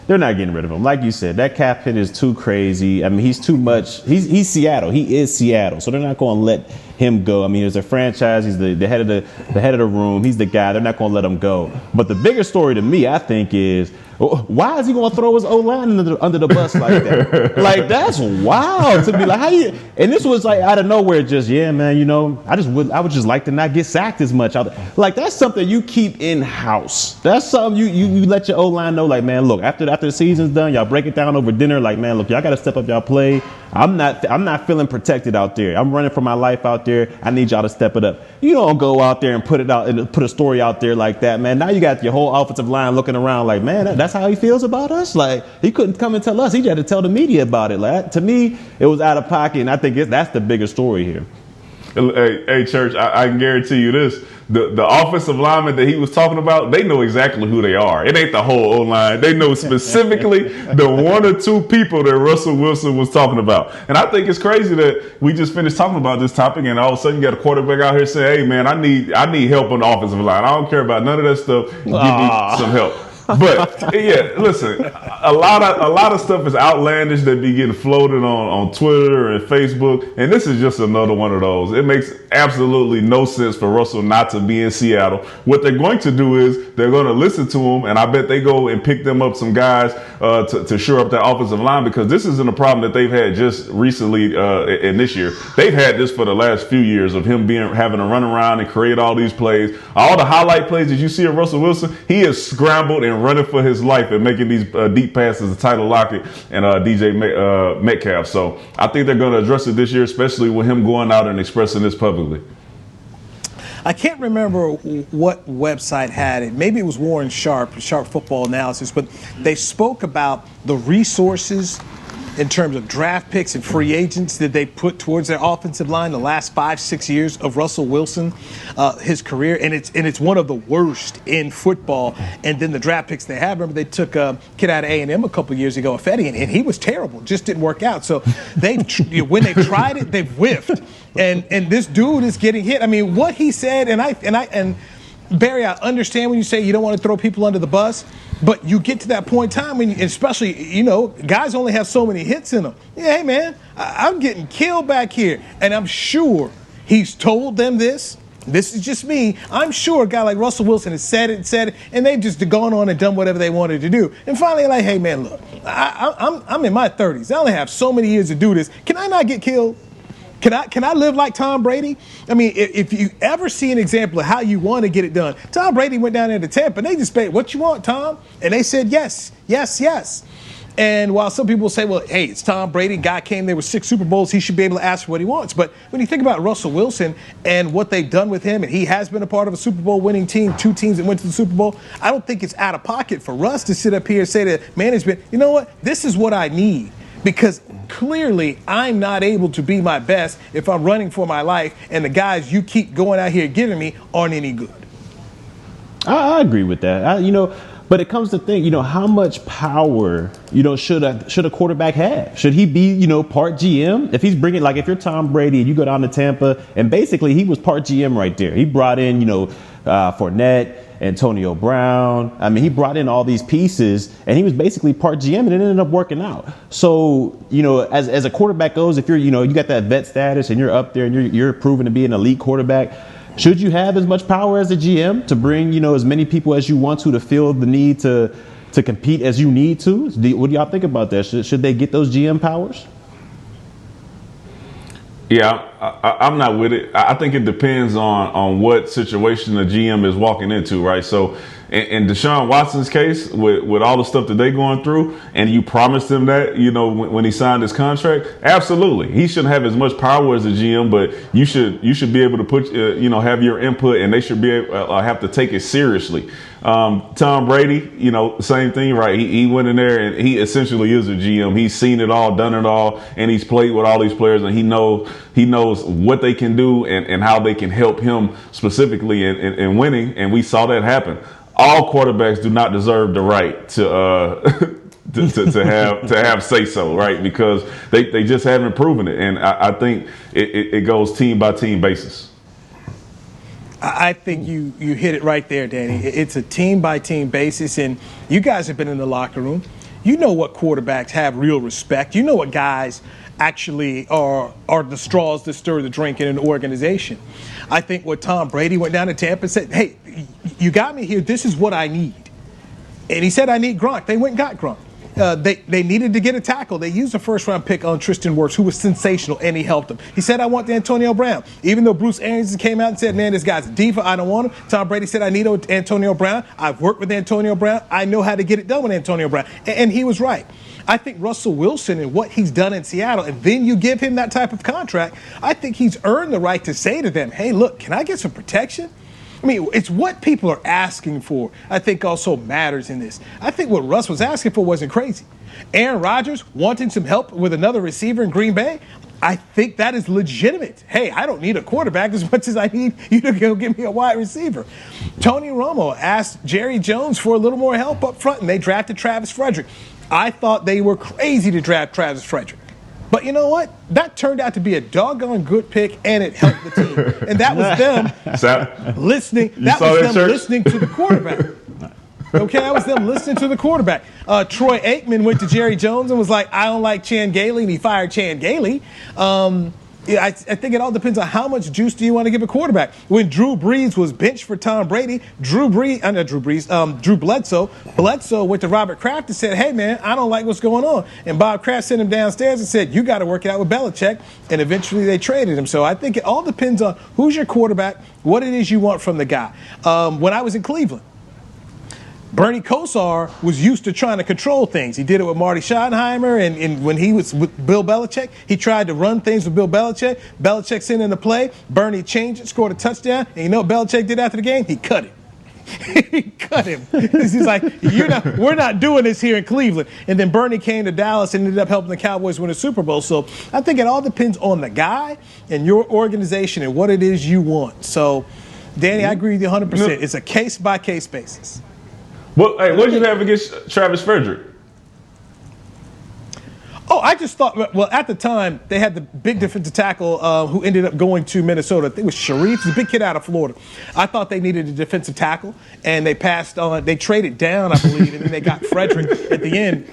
[SPEAKER 4] they're not getting rid of him. Like you said, that cap hit is too crazy. I mean, he's too much. He's Seattle. He is Seattle. So they're not going to let him go. I mean, there's a franchise. He's the head of the room. He's the guy. They're not going to let him go. But the bigger story to me, I think, is why is he going to throw his O-line under the bus like that? Like, that's wild to me. Like, how you? And this was like out of nowhere. Just man. I would just like to not get sacked as much. Like, that's something you keep in house. That's something you let your O-line know. Like, man, look, after the season's done, y'all break it down over dinner. Like, man, look, y'all got to step up y'all play. I'm not feeling protected out there. I'm running for my life out there. I need y'all to step it up. You don't go out there and put a story out there like that, man. Now you got your whole offensive line looking around like, man, that's how he feels about us. Like, he couldn't come and tell us. He had to tell the media about it. Like, to me, it was out of pocket, and I think that's the bigger story here.
[SPEAKER 5] Hey, Church, I can guarantee you this. The offensive linemen that he was talking about, they know exactly who they are. It ain't the whole O-line. They know specifically the one or two people that Russell Wilson was talking about. And I think it's crazy that we just finished talking about this topic, and all of a sudden you got a quarterback out here saying, hey, man, I need help on the offensive line. I don't care about none of that stuff. Give me some help. But yeah, listen, a lot of stuff is outlandish that be getting floated on Twitter and Facebook, and this is just another one of those. It makes absolutely no sense for Russell not to be in Seattle. What they're going to do is they're going to listen to him, and I bet they go and pick them up some guys to shore up that offensive line, because this isn't a problem that they've had just recently in this year. They've had this for the last few years of him having to run around and create all these plays. All the highlight plays that you see of Russell Wilson, he has scrambled and running for his life and making these deep passes to Tyler Lockett and DJ Metcalf. So I think they're going to address it this year, especially with him going out and expressing this publicly.
[SPEAKER 3] I can't remember what website had it. Maybe it was Warren Sharp Football Analysis, but they spoke about the resources in terms of draft picks and free agents that they put towards their offensive line the last 5-6 years of Russell Wilson, his career, and it's one of the worst in football. And then the draft picks they have, remember they took a kid out of A&M a couple years ago, Fetty, and he was terrible, just didn't work out. So when they tried it, they've whiffed, and this dude is getting hit. I mean, what he said, and Barry, I understand when you say you don't want to throw people under the bus, but you get to that point in time when, especially, guys only have so many hits in them. Yeah, hey, man, I'm getting killed back here. And I'm sure he's told them this. This is just me. I'm sure a guy like Russell Wilson has said it, and they've just gone on and done whatever they wanted to do. And finally, like, hey, man, look, I'm in my 30s. I only have so many years to do this. Can I not get killed? Can I live like Tom Brady? I mean, if you ever see an example of how you want to get it done, Tom Brady went down there to Tampa, and they just said, what you want, Tom? And they said, yes, yes, yes. And while some people say, well, hey, it's Tom Brady, guy came there with 6 Super Bowls, he should be able to ask for what he wants. But when you think about Russell Wilson and what they've done with him, and he has been a part of a Super Bowl winning team, 2 teams that went to the Super Bowl, I don't think it's out of pocket for Russ to sit up here and say to management, you know what, this is what I need. Because clearly I'm not able to be my best if I'm running for my life and the guys you keep going out here giving me aren't any good.
[SPEAKER 4] I agree with that. But it comes to think, how much power, should a quarterback have? Should he be, part GM? If he's bringing, like, if you're Tom Brady and you go down to Tampa, and basically he was part GM right there. He brought in, Fournette, Antonio Brown. I mean, he brought in all these pieces, and he was basically part GM, and it ended up working out. So, as a quarterback goes, if you're, you got that vet status and you're up there and you're proven to be an elite quarterback, should you have as much power as a GM to bring, as many people as you want to feel the need to compete as you need to? What do y'all think about that? Should they get those GM powers?
[SPEAKER 5] Yeah, I'm not with it. I think it depends on what situation the GM is walking into, right? So in Deshaun Watson's case, with all the stuff that they're going through, and you promised him that, when he signed his contract, absolutely. He shouldn't have as much power as a GM, but you should be able to put, have your input, and they should be have to take it seriously. Tom Brady, same thing, right? He went in there and he essentially is a GM. He's seen it all, done it all, and he's played with all these players, and he knows what they can do and how they can help him specifically in winning. And we saw that happen. All quarterbacks do not deserve the right to to have say so, right? Because they just haven't proven it. And I think it goes team by team basis.
[SPEAKER 3] I think you hit it right there, Danny. It's a team-by-team basis, and you guys have been in the locker room. You know what quarterbacks have real respect. You know what guys actually are the straws that stir the drink in an organization. I think what Tom Brady went down to Tampa and said, hey, you got me here. This is what I need. And he said, I need Gronk. They went and got Gronk. They needed to get a tackle. They used a first-round pick on Tristan Wirfs, who was sensational, and he helped them. He said, I want the Antonio Brown. Even though Bruce Arians came out and said, man, this guy's a diva, I don't want him. Tom Brady said, I need Antonio Brown. I've worked with Antonio Brown. I know how to get it done with Antonio Brown. And he was right. I think Russell Wilson and what he's done in Seattle, and then you give him that type of contract, I think he's earned the right to say to them, hey, look, can I get some protection? I mean, it's what people are asking for, I think also matters in this. I think what Russ was asking for wasn't crazy. Aaron Rodgers wanting some help with another receiver in Green Bay, I think that is legitimate. Hey, I don't need a quarterback as much as I need you to go give me a wide receiver. Tony Romo asked Jerry Jones for a little more help up front, and they drafted Travis Frederick. I thought they were crazy to draft Travis Frederick. But you know what? That turned out to be a doggone good pick, and it helped the team. And that was them listening. That was them listening to the quarterback. Okay, that was them listening to the quarterback. Troy Aikman went to Jerry Jones and was like, I don't like Chan Gailey, and he fired Chan Gailey. I think it all depends on how much juice do you want to give a quarterback. When Drew Brees was benched for Tom Brady, Drew Bledsoe went to Robert Kraft and said, hey, man, I don't like what's going on. And Bob Kraft sent him downstairs and said, you got to work it out with Belichick. And eventually they traded him. So I think it all depends on who's your quarterback, what it is you want from the guy. When I was in Cleveland, Bernie Kosar was used to trying to control things. He did it with Marty Schottenheimer, and when he was with Bill Belichick, he tried to run things with Bill Belichick. Belichick sent in the play. Bernie changed it, scored a touchdown, and you know what Belichick did after the game? He cut him. He cut him. He's like, we're not doing this here in Cleveland. And then Bernie came to Dallas and ended up helping the Cowboys win a Super Bowl. So I think it all depends on the guy and your organization and what it is you want. So, Danny, I agree with you 100%. It's a case-by-case basis.
[SPEAKER 5] Well, hey, what did you have against Travis Frederick?
[SPEAKER 3] Oh, I just thought, well, at the time, they had the big defensive tackle who ended up going to Minnesota. I think it was Sharif, the big kid out of Florida. I thought they needed a defensive tackle, and they passed on. They traded down, I believe, and then they got Frederick at the end.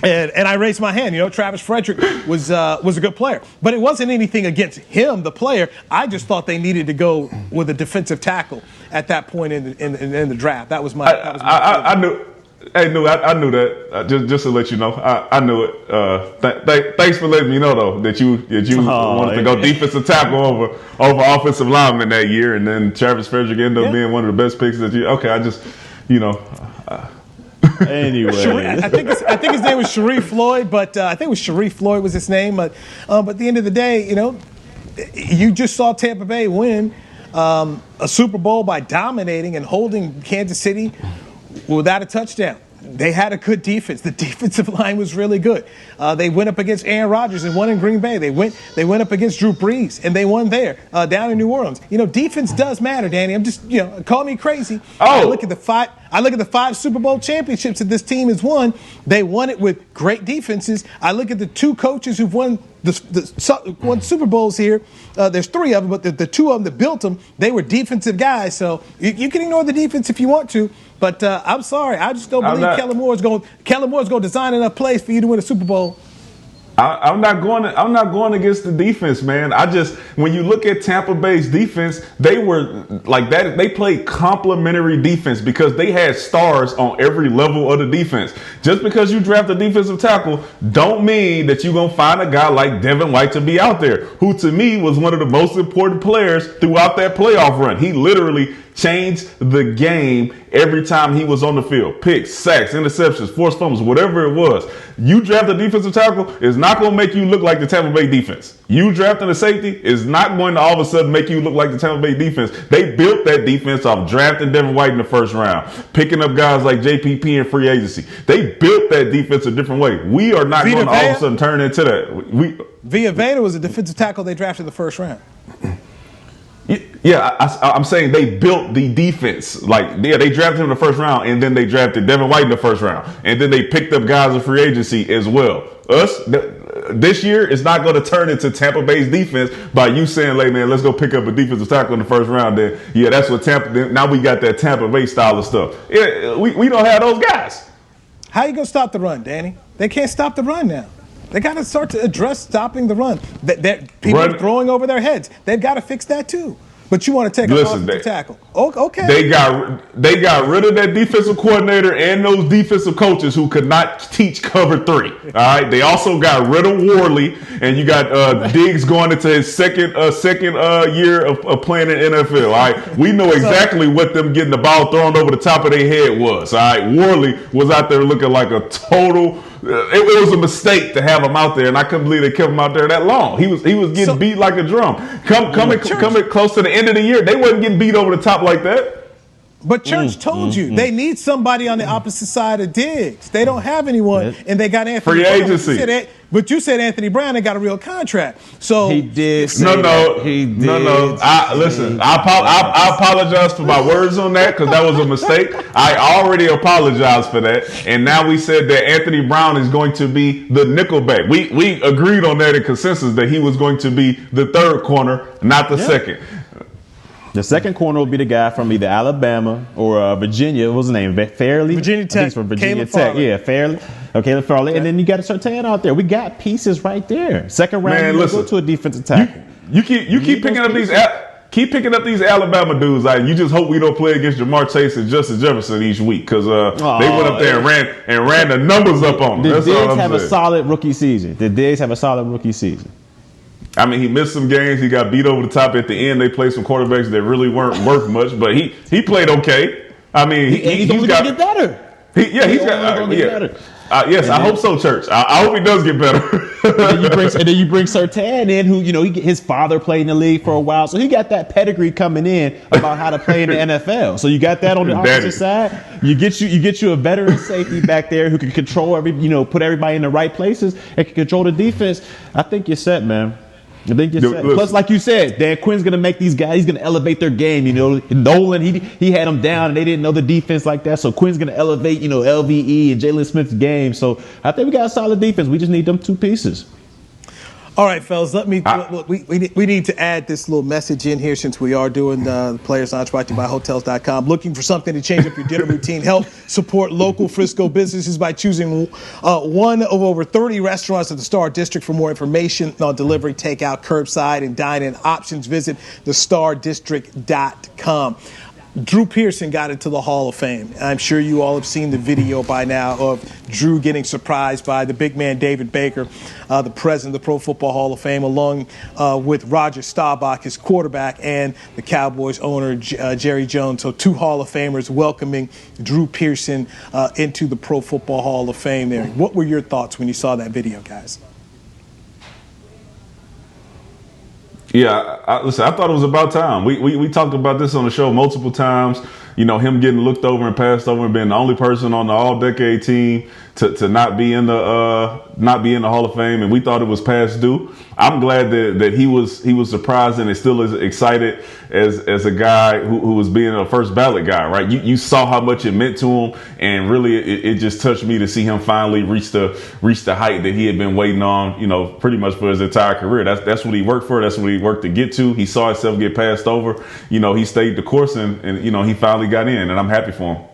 [SPEAKER 3] And I raised my hand. You know, Travis Frederick was a good player. But it wasn't anything against him, the player. I just thought they needed to go with a defensive tackle at that point in the draft. That was my
[SPEAKER 5] I knew. Hey, I knew that. Just to let you know, I knew it. Thanks for letting me know though that you wanted to go defensive tackle over offensive lineman that year, and then Travis Frederick ended up being one of the best picks that you. Okay, I just
[SPEAKER 4] Anyway,
[SPEAKER 3] I think his name was Sharif Floyd, but I think it was Sharif Floyd was his name. But at the end of the day, you just saw Tampa Bay win a Super Bowl by dominating and holding Kansas City without a touchdown. They had a good defense. The defensive line was really good. They went up against Aaron Rodgers and won in Green Bay. They went up against Drew Brees and they won there down in New Orleans. Defense does matter, Danny. I'm just call me crazy. I look at the five Super Bowl championships that this team has won. They won it with great defenses. I look at the two coaches who've won won Super Bowls here. There's three of them, but the two of them that built them, they were defensive guys. So you can ignore the defense if you want to. But I'm sorry, I just don't believe Kellen Moore's going to design enough plays for you to win a Super Bowl.
[SPEAKER 5] I'm not going against the defense, man. When you look at Tampa Bay's defense, they were like that. They played complementary defense because they had stars on every level of the defense. Just because you draft a defensive tackle don't mean that you're going to find a guy like Devin White to be out there, who to me was one of the most important players throughout that playoff run. He literally changed the game every time he was on the field. Picks, sacks, interceptions, forced fumbles, whatever it was. You draft a defensive tackle is not going to make you look like the Tampa Bay defense. You drafting a safety is not going to all of a sudden make you look like the Tampa Bay defense. They built that defense off drafting Devin White in the first round, picking up guys like JPP in free agency. They built that defense a different way. We are not going to all of a sudden turn into that.
[SPEAKER 3] Vita Veda was a defensive tackle they drafted in the first round.
[SPEAKER 5] Yeah, I'm saying they built the defense. They drafted him in the first round, and then they drafted Devin White in the first round, and then they picked up guys in free agency as well. This year is not going to turn into Tampa Bay's defense by you saying, "Hey, man, let's go pick up a defensive tackle in the first round." Then, that's what Tampa. Now we got that Tampa Bay style of stuff. Yeah, we don't have those guys.
[SPEAKER 3] How you gonna stop the run, Danny? They can't stop the run now. They got to start to address stopping the run. People are throwing over their heads. They've got to fix that too. But you want to take an offensive tackle. Okay.
[SPEAKER 5] They got rid of that defensive coordinator and those defensive coaches who could not teach cover 3. All right. They also got rid of Worley, and you got Diggs going into his second year of playing in NFL. All right. We know exactly what them getting the ball thrown over the top of their head was. All right. Worley was out there looking like a total it was a mistake to have him out there, and I couldn't believe they kept him out there that long. He was getting beat like a drum. Coming close to the end of the year, they wasn't getting beat over the top like that.
[SPEAKER 3] But Church told you they need somebody on the opposite side of Diggs. They don't have anyone, and they got Anthony
[SPEAKER 5] Free
[SPEAKER 3] Brown.
[SPEAKER 5] agency.
[SPEAKER 3] But you said Anthony Brown ain't got a real contract. So
[SPEAKER 4] he did.
[SPEAKER 5] Listen, I apologize for my words on that because that was a mistake. I already apologized for that, and now we said that Anthony Brown is going to be the nickelback. We agreed on that in consensus that he was going to be the third corner, not the second.
[SPEAKER 4] The second corner will be the guy from either Alabama or Virginia. What was his name? Fairley?
[SPEAKER 3] Virginia Tech.
[SPEAKER 4] I think it's from Virginia
[SPEAKER 3] Caleb
[SPEAKER 4] Tech.
[SPEAKER 3] Farley.
[SPEAKER 4] Yeah, Fairley. Okay, Caleb Farley.
[SPEAKER 3] Okay.
[SPEAKER 4] And then you got a Surtain out there. We got pieces right there. Second round,
[SPEAKER 5] Man,
[SPEAKER 4] you
[SPEAKER 5] listen,
[SPEAKER 4] go to a defensive tackle.
[SPEAKER 5] You keep picking up these. Keep picking up these Alabama dudes. You just hope we don't play against Jamar Chase and Justice Jefferson each week because they went up there and ran the numbers up on them.
[SPEAKER 4] Did Diggs have a solid rookie season?
[SPEAKER 5] I mean, he missed some games. He got beat over the top at the end. They played some quarterbacks that really weren't worth much, but he played okay. I mean,
[SPEAKER 4] he's only going to get better.
[SPEAKER 5] He's got better. Yes, I hope so, Church. I hope he does get better.
[SPEAKER 4] and then you bring Surtain in, who his father played in the league for a while, so he got that pedigree coming in about how to play in the NFL. So you got that on the opposite side. You get you a veteran safety back there who can control put everybody in the right places and can control the defense. I think you're set, man. I think you're set. Plus, like you said, Dan Quinn's going to make these guys, he's going to elevate their game. Nolan, he had them down and they didn't know the defense like that. So Quinn's going to elevate, LVE and Jalen Smith's game. So I think we got a solid defense. We just need them two pieces.
[SPEAKER 3] All right, fellas, we need to add this little message in here since we are doing the Players Lounge brought to you by Hotels.com. Looking for something to change up your dinner routine? Help support local Frisco businesses by choosing one of over 30 restaurants in the Star District. For more information on delivery, takeout, curbside, and dine-in options, visit thestardistrict.com. Drew Pearson got into the Hall of Fame. I'm sure you all have seen the video by now of Drew getting surprised by the big man David Baker, the president of the Pro Football Hall of Fame, along with Roger Staubach, his quarterback, and the Cowboys owner, Jerry Jones. So two Hall of Famers welcoming Drew Pearson into the Pro Football Hall of Fame there. What were your thoughts when you saw that video, guys?
[SPEAKER 5] Yeah, listen, I thought it was about time. We talked about this on the show multiple times. Him getting looked over and passed over and being the only person on the all-decade team to not be in the Hall of Fame, and we thought it was past due. I'm glad that he was surprised and is still as excited as a guy who was being a first ballot guy, right? You saw how much it meant to him, and really it just touched me to see him finally reach the height that he had been waiting on, pretty much for his entire career. That's what he worked for. That's what he worked to get to. He saw himself get passed over. He stayed the course and he finally got in, and I'm happy for him.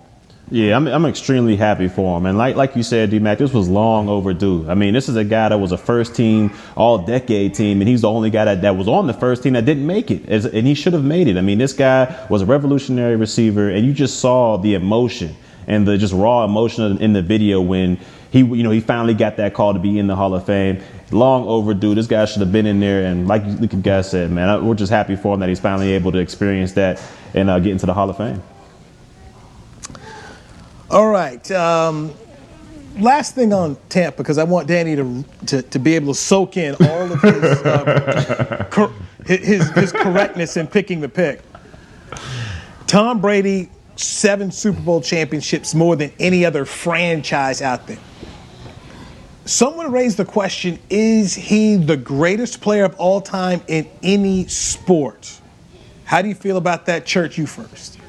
[SPEAKER 4] Yeah, I'm extremely happy for him. And like you said, D-Mac, this was long overdue. I mean, this is a guy that was a first-team, all-decade team, and he's the only guy that was on the first team that didn't make it, and he should have made it. I mean, this guy was a revolutionary receiver, and you just saw the emotion and the just raw emotion in the video when he finally got that call to be in the Hall of Fame. Long overdue. This guy should have been in there, and like you guys said, man, we're just happy for him that he's finally able to experience that and get into the Hall of Fame.
[SPEAKER 3] All right. Last thing on Tampa, because I want Danny to be able to soak in all of his correctness in picking the pick. Tom Brady, 7 Super Bowl championships, more than any other franchise out there. Someone raised the question, is he the greatest player of all time in any sport? How do you feel about that? Church, you first.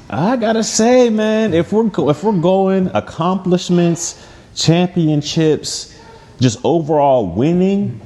[SPEAKER 4] I gotta say, man, if we're going accomplishments, championships, just overall winning,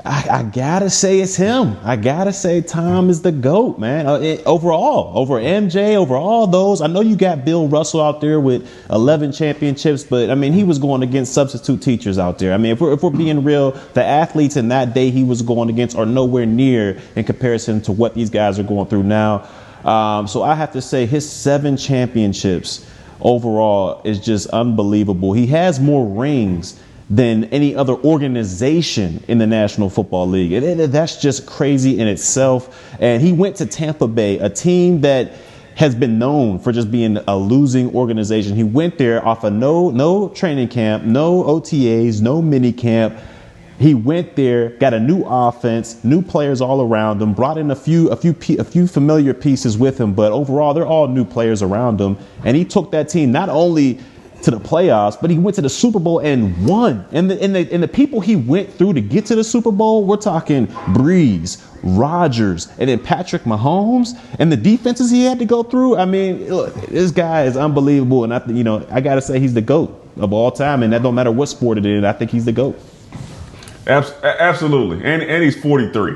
[SPEAKER 4] I gotta say it's him. I gotta say Tom is the GOAT, man. Overall, over MJ, over all those. I know you got Bill Russell out there with 11 championships, but I mean, he was going against substitute teachers out there. I mean, if we're being real, the athletes in that day he was going against are nowhere near in comparison to what these guys are going through now. So I have to say his 7 championships overall is just unbelievable. He has more rings than any other organization in the National Football League. That's just crazy in itself. And he went to Tampa Bay, a team that has been known for just being a losing organization. He went there off of no training camp, no OTAs, no mini camp. He went there, got a new offense, new players all around him, brought in a few familiar pieces with him, but overall they're all new players around him. And he took that team not only to the playoffs, but he went to the Super Bowl and won. And the people he went through to get to the Super Bowl, we're talking Breeze, Rodgers, and then Patrick Mahomes, and the defenses he had to go through. I mean, look, this guy is unbelievable, and I gotta say he's the GOAT of all time, and that don't matter what sport it is. I think he's the GOAT.
[SPEAKER 5] Absolutely, and he's 43.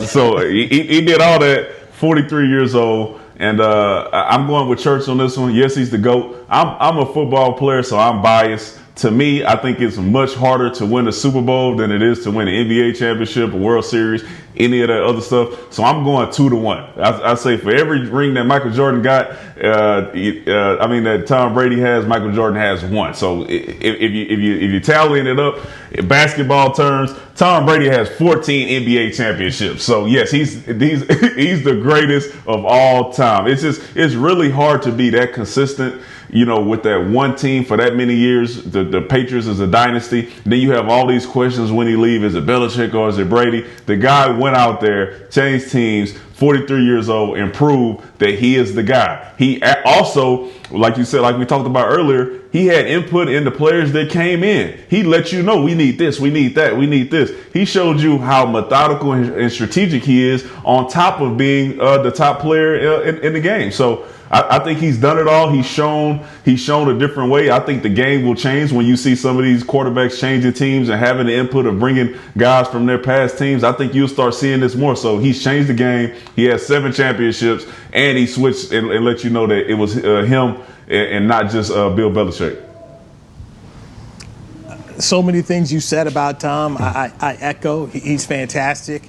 [SPEAKER 5] So he did all that. 43 years old, and I'm going with Church on this one. Yes, he's the GOAT. I'm a football player, so I'm biased. To me, I think it's much harder to win a Super Bowl than it is to win an NBA championship, a World Series, any of that other stuff. So I'm going 2-1. I say for every ring that Michael Jordan got, that Tom Brady has, Michael Jordan has one. So if you tallying it up, in basketball terms, Tom Brady has 14 NBA championships. So yes, he's the greatest of all time. It's really hard to be that consistent, with that one team for that many years. The Patriots is a dynasty. Then you have all these questions when he leaves. Is it Belichick or is it Brady? The guy went out there, changed teams, 43 years old, and proved that he is the guy. He also, like you said, like we talked about earlier, he had input in the players that came in. He let you know, we need this, we need that, we need this. He showed you how methodical and strategic he is, on top of being the top player in the game. So I think he's done it all. He's shown a different way. I think the game will change when you see some of these quarterbacks changing teams and having the input of bringing guys from their past teams. I think you'll start seeing this more. So he's changed the game. He has 7 championships, and he switched and let you know that it was him and not just Bill Belichick.
[SPEAKER 3] So many things you said about Tom, I echo. He's fantastic.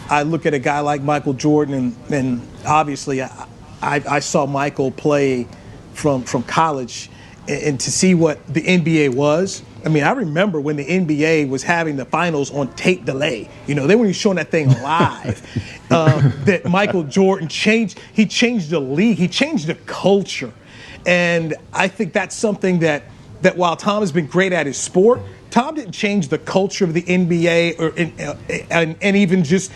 [SPEAKER 3] I look at a guy like Michael Jordan, and obviously I saw Michael play from college, and to see what the NBA was. I mean, I remember when the NBA was having the finals on tape delay. They weren't showing that thing live. That Michael Jordan changed the league. He changed the culture. And I think that's something that while Tom has been great at his sport, Tom didn't change the culture of the NBA and even just,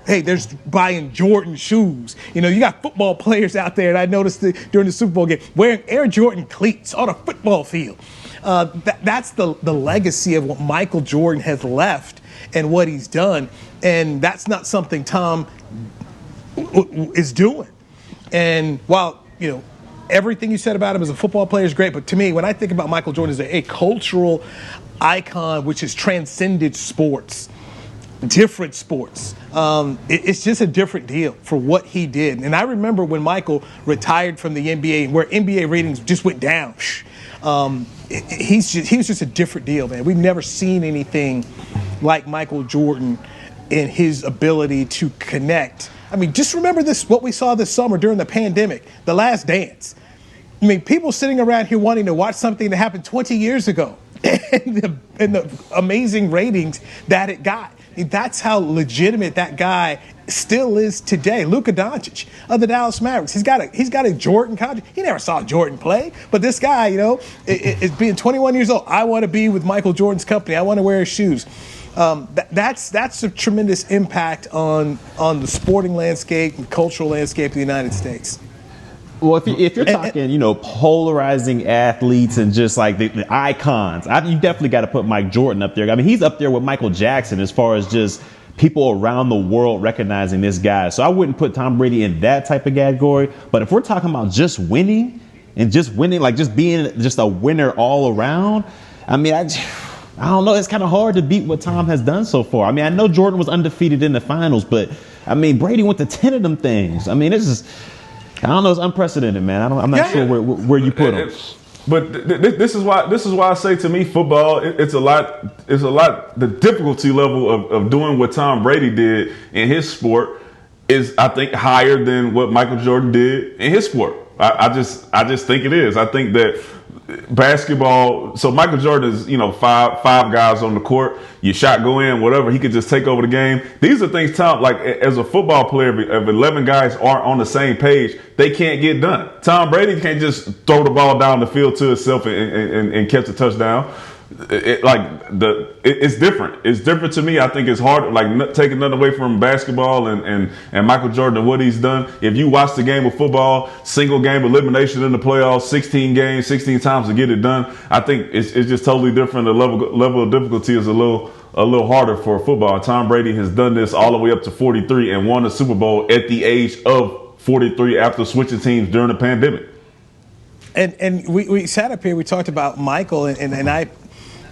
[SPEAKER 3] hey, there's buying Jordan shoes. You got football players out there, and I noticed during the Super Bowl game, wearing Air Jordan cleats on a football field. That's the legacy of what Michael Jordan has left and what he's done. And that's not something Tom is doing. And while, everything you said about him as a football player is great, but to me, when I think about Michael Jordan as a cultural icon which has transcended sports, different sports, it's just a different deal for what he did. And I remember when Michael retired from the NBA, where NBA ratings just went down. He was just a different deal, man. We've never seen anything like Michael Jordan in his ability to connect. I mean, just remember what we saw this summer during the pandemic, The Last Dance. I mean, people sitting around here wanting to watch something that happened 20 years ago, and the amazing ratings that it got. That's how legitimate that guy still is today. Luka Doncic of the Dallas Mavericks. He's got a Jordan contract. He never saw Jordan play, but this guy, is being 21 years old. I want to be with Michael Jordan's company. I want to wear his shoes. That's a tremendous impact on the sporting landscape and cultural landscape of the United States.
[SPEAKER 4] Well, if you're talking, polarizing athletes and just like the icons, you definitely got to put Mike Jordan up there. I mean, he's up there with Michael Jackson as far as just people around the world recognizing this guy. So I wouldn't put Tom Brady in that type of category. But if we're talking about just winning, like just being just a winner all around, I mean, I don't know. It's kind of hard to beat what Tom has done so far. I mean, I know Jordan was undefeated in the finals, but I mean, Brady went to 10 of them things. I mean, I don't know. It's unprecedented, man. I'm not sure where you put him.
[SPEAKER 5] But this is why I say, to me, football, it's a lot. The difficulty level of doing what Tom Brady did in his sport is, I think, higher than what Michael Jordan did in his sport. I just think it is. I think that basketball. So Michael Jordan is, five guys on the court. Your shot go in, whatever. He could just take over the game. These are things, Tom. Like as a football player, if 11 guys aren't on the same page, they can't get done. Tom Brady can't just throw the ball down the field to himself and catch a touchdown. It's different. It's different to me. I think it's hard, like taking nothing away from basketball and Michael Jordan and what he's done. If you watch the game of football, single game elimination in the playoffs, 16 games, 16 times to get it done, I think it's just totally different. The level of difficulty is a little harder for football. Tom Brady has done this all the way up to 43 and won a Super Bowl at the age of 43 after switching teams during the pandemic.
[SPEAKER 3] And we sat up here, we talked about Michael, and I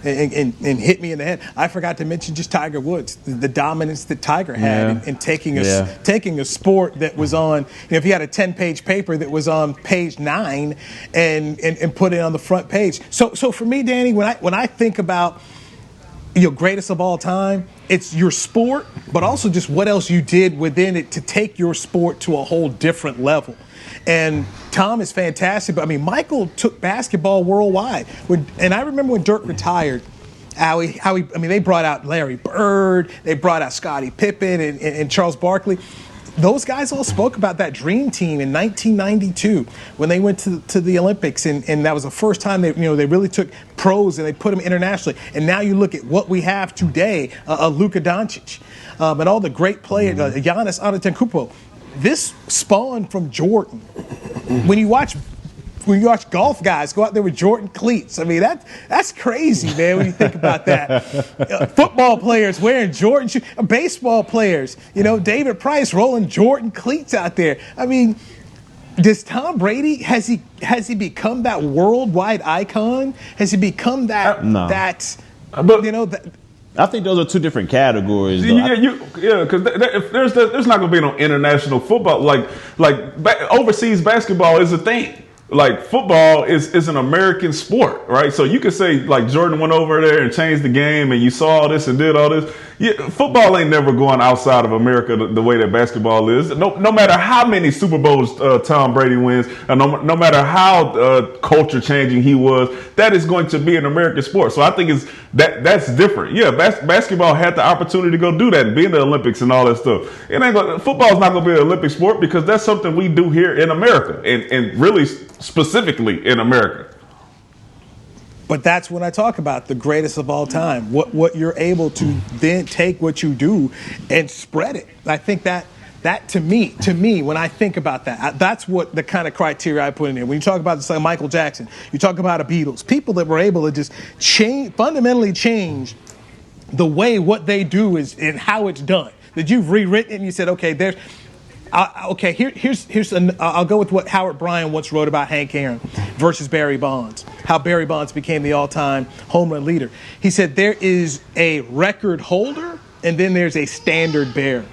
[SPEAKER 3] and hit me in the head. I forgot to mention just Tiger Woods, the dominance that Tiger had in taking a sport that was on, if he had a 10-page paper that was on page 9 and put it on the front page. So for me, Danny, when I think about your greatest of all time, it's your sport, but also just what else you did within it to take your sport to a whole different level. And Tom is fantastic, but I mean, Michael took basketball worldwide. And I remember when Dirk retired, they brought out Larry Bird, they brought out Scottie Pippen and Charles Barkley. Those guys all spoke about that dream team in 1992 when they went to the Olympics, and that was the first time they really took pros and they put them internationally. And now you look at what we have today, Luka Doncic, and all the great players, Giannis Antetokounmpo. This spawned from Jordan. When you watch golf guys go out there with Jordan cleats, I mean that's crazy, man. When you think about that, football players wearing Jordan shoes, baseball players, David Price rolling Jordan cleats out there. I mean, does Tom Brady has he become that worldwide icon? Has he become that?
[SPEAKER 4] No. I think those are two different categories.
[SPEAKER 5] Because there's not going to be no international football. Like overseas basketball is a thing. Like football is an American sport, right? So you could say like Jordan went over there and changed the game, and you saw all this and did all this. Yeah, football ain't never going outside of America the way that basketball is. No matter how many Super Bowls Tom Brady wins, and no matter how culture changing he was, that is going to be an American sport. So I think that's different. Yeah, basketball had the opportunity to go do that and be in the Olympics and all that stuff. Football is not going to be an Olympic sport because that's something we do here in America and really specifically in America.
[SPEAKER 3] But that's when I talk about the greatest of all time. What you're able to then take what you do and spread it. I think that to me, when I think about that, that's what the kind of criteria I put in there. When you talk about Michael Jackson, you talk about the Beatles, people that were able to just fundamentally change the way what they do is and how it's done. That you've rewritten it and you said, okay, I'll go with what Howard Bryan once wrote about Hank Aaron versus Barry Bonds, how Barry Bonds became the all-time home run leader. He said there is a record holder and then there's a standard bearer.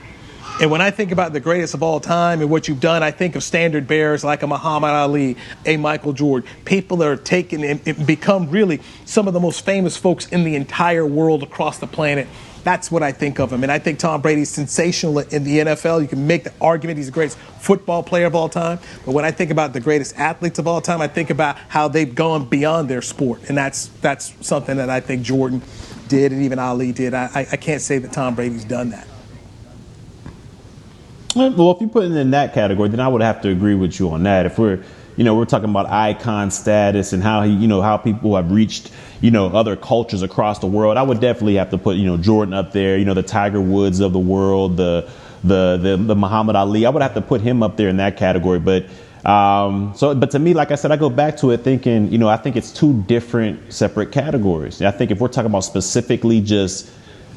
[SPEAKER 3] And when I think about the greatest of all time and what you've done, I think of standard bearers like a Muhammad Ali, a Michael Jordan, people that are taken and become really some of the most famous folks in the entire world across the planet. That's what I think of him. And I think Tom Brady's sensational in the NFL. You can make the argument he's the greatest football player of all time. But when I think about the greatest athletes of all time, I think about how they've gone beyond their sport. And that's something that I think Jordan did and even Ali did. I can't say that Tom Brady's done that.
[SPEAKER 4] Well, if you put it in that category, then I would have to agree with you on that. If we're talking about icon status and how how people have reached, other cultures across the world, I would definitely have to put, Jordan up there, the Tiger Woods of the world, the Muhammad Ali. I would have to put him up there in that category. But but to me, like I said, I go back to it thinking, I think it's two different separate categories. I think if we're talking about specifically just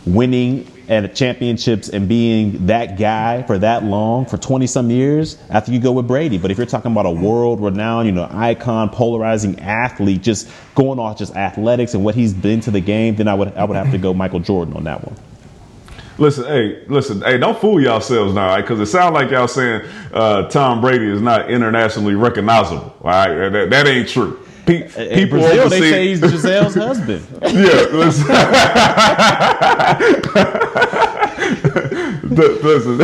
[SPEAKER 4] winning at championships and being that guy for that long, for 20 some years, I think you go with Brady. But if you're talking about a world renowned, icon, polarizing athlete, just going off just athletics and what he's been to the game, then I would have to go Michael Jordan on that one.
[SPEAKER 5] Listen, hey, don't fool yourselves now, right? Because it sounds like y'all saying Tom Brady is not internationally recognizable. All right, that ain't true. People
[SPEAKER 4] Brazil, they say he's Giselle's husband.
[SPEAKER 5] Yeah, Listen,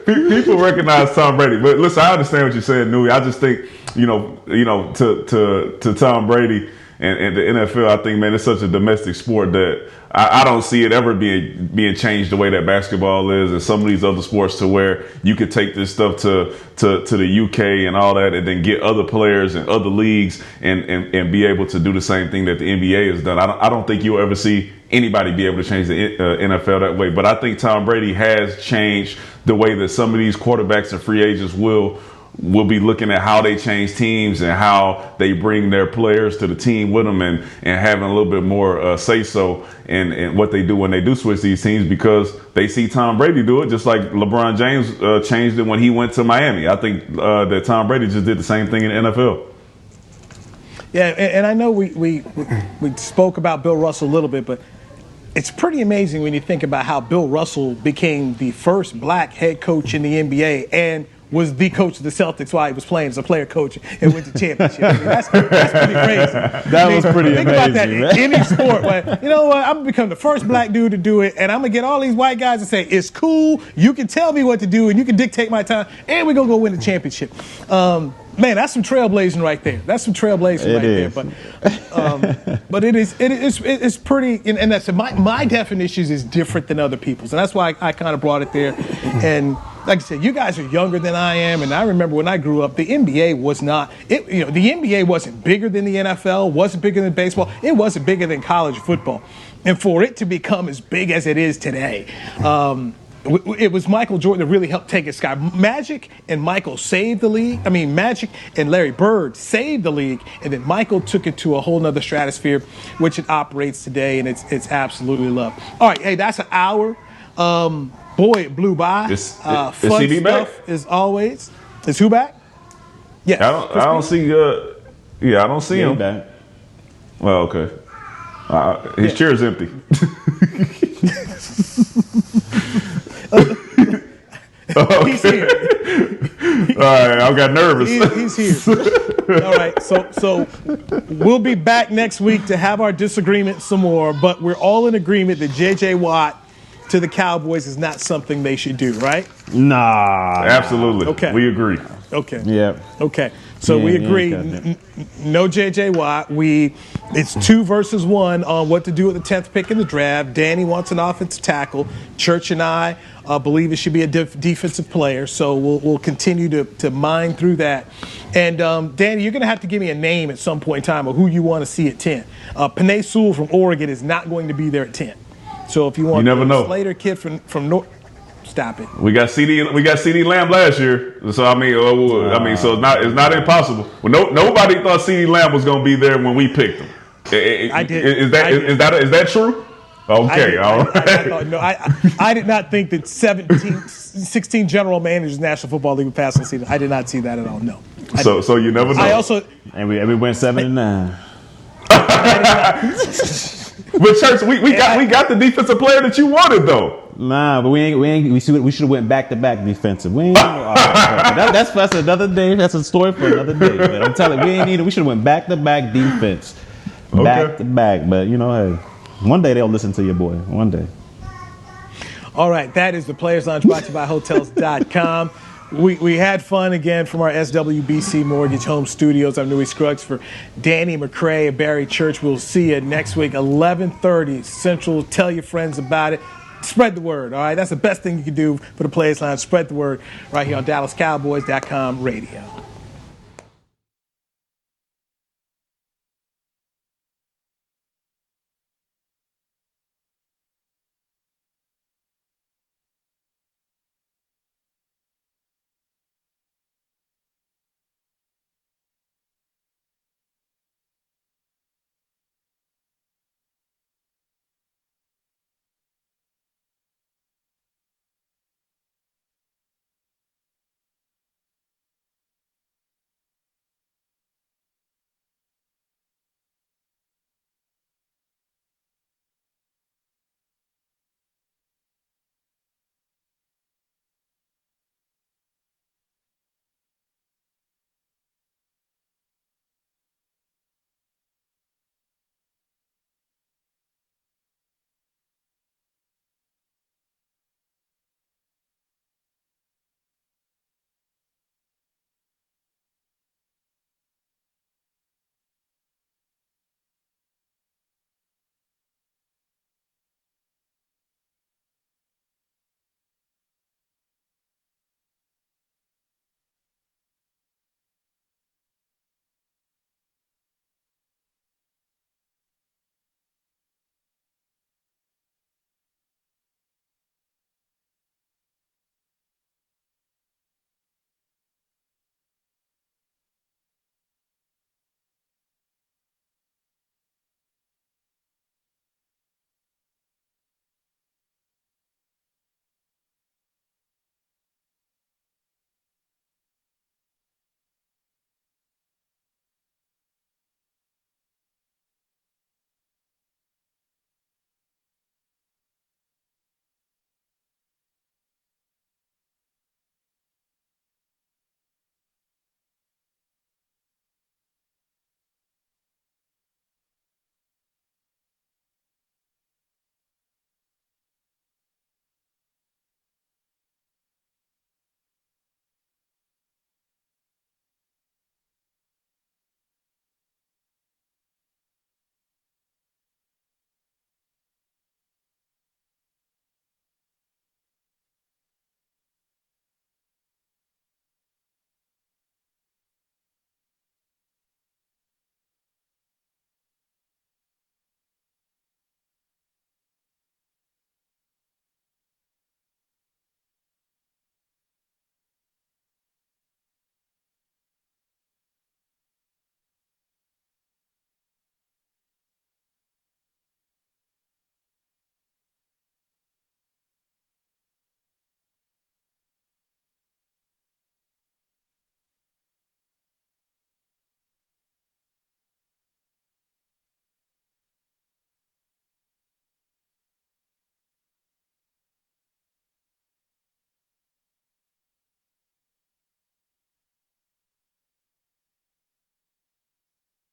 [SPEAKER 5] people recognize Tom Brady, but listen, I understand what you're saying, Newy. I just think, to Tom Brady and the NFL, I think, man, it's such a domestic sport that I don't see it ever being changed the way that basketball is, and some of these other sports, to where you could take this stuff to the UK and all that, and then get other players and other leagues and be able to do the same thing that the NBA has done. I don't think you'll ever see anybody be able to change the NFL that way. But I think Tom Brady has changed the way that some of these quarterbacks and free agents will be looking at how they change teams and how they bring their players to the team with them, and having a little bit more say-so in what they do when they do switch these teams, because they see Tom Brady do it, just like LeBron James changed it when he went to Miami. I think that Tom Brady just did the same thing in the NFL.
[SPEAKER 3] Yeah, and I know we spoke about Bill Russell a little bit, but it's pretty amazing when you think about how Bill Russell became the first black head coach in the NBA and was the coach of the Celtics while he was playing as a player coach and went to championship. I mean, that's pretty crazy.
[SPEAKER 4] That was pretty
[SPEAKER 3] think
[SPEAKER 4] amazing.
[SPEAKER 3] Think about that in any sport. Like, you know what? I'm going to become the first black dude to do it, and I'm going to get all these white guys to say, it's cool, you can tell me what to do, and you can dictate my time, and we're going to go win the championship. Man, that's some trailblazing right there. That's some trailblazing right there. But it's pretty, and that's my definitions is different than other people's, and that's why I kind of brought it there. And like I said, you guys are younger than I am, and I remember when I grew up, the NBA was not. The NBA wasn't bigger than the NFL, wasn't bigger than baseball, it wasn't bigger than college football, and for it to become as big as it is today. It was Michael Jordan that really helped take it sky. Magic and Michael saved the league. I mean, Magic and Larry Bird saved the league, and then Michael took it to a whole nother stratosphere, which it operates today, and it's absolutely loved. All right, hey, that's an hour. Boy, it blew by. Fun
[SPEAKER 5] CD
[SPEAKER 3] stuff
[SPEAKER 5] back?
[SPEAKER 3] as always. Is who back? Yes.
[SPEAKER 5] I don't see. I don't see him.
[SPEAKER 4] Back.
[SPEAKER 5] Well, okay. His chair is empty.
[SPEAKER 3] He's here.
[SPEAKER 5] All right, I got nervous.
[SPEAKER 3] He's here. All right, so we'll be back next week to have our disagreement some more, but we're all in agreement that J.J. Watt to the Cowboys is not something they should do, right?
[SPEAKER 4] Nah.
[SPEAKER 5] Absolutely.
[SPEAKER 3] Okay.
[SPEAKER 5] We agree.
[SPEAKER 3] Okay.
[SPEAKER 4] Yeah.
[SPEAKER 3] Okay. So we agree. No J.J. Watt. It's 2 versus 1 on what to do with the 10th pick in the draft. Danny wants an offensive tackle. Church and I believe it should be a defensive player. So we'll continue to mine through that. And Danny, you're going to have to give me a name at some point in time of who you want to see at 10. Panay Sewell from Oregon is not going to be there at 10. So if you want a Slater kid from North, stop it.
[SPEAKER 5] We got CD Lamb last year, so so it's not impossible. Well, nobody thought CD Lamb was going to be there when we picked him.
[SPEAKER 3] I did.
[SPEAKER 5] Is that true? Okay, all right.
[SPEAKER 3] I did not think that 16 general managers National Football League would pass on season. I did not see that at all. No.
[SPEAKER 5] So you never know.
[SPEAKER 4] And we went 7-9.
[SPEAKER 5] But Church, we got the defensive player that you wanted though.
[SPEAKER 4] Nah, but we should have went back-to-back defensive. We ain't that's another day. That's a story for another day. But I'm telling you, we should have went back-to-back defense, back-to-back. But hey, one day they'll listen to your boy. One day.
[SPEAKER 3] All right, that is the Players Lounge brought to you by Hotels.com. We had fun again from our SWBC Mortgage Home Studios. I'm Newy Scruggs for Danny McCray and Barry Church. We'll see you next week, 11:30 Central. Tell your friends about it. Spread the word, all right? That's the best thing you can do for the Players Lounge. Spread the word right here on DallasCowboys.com radio.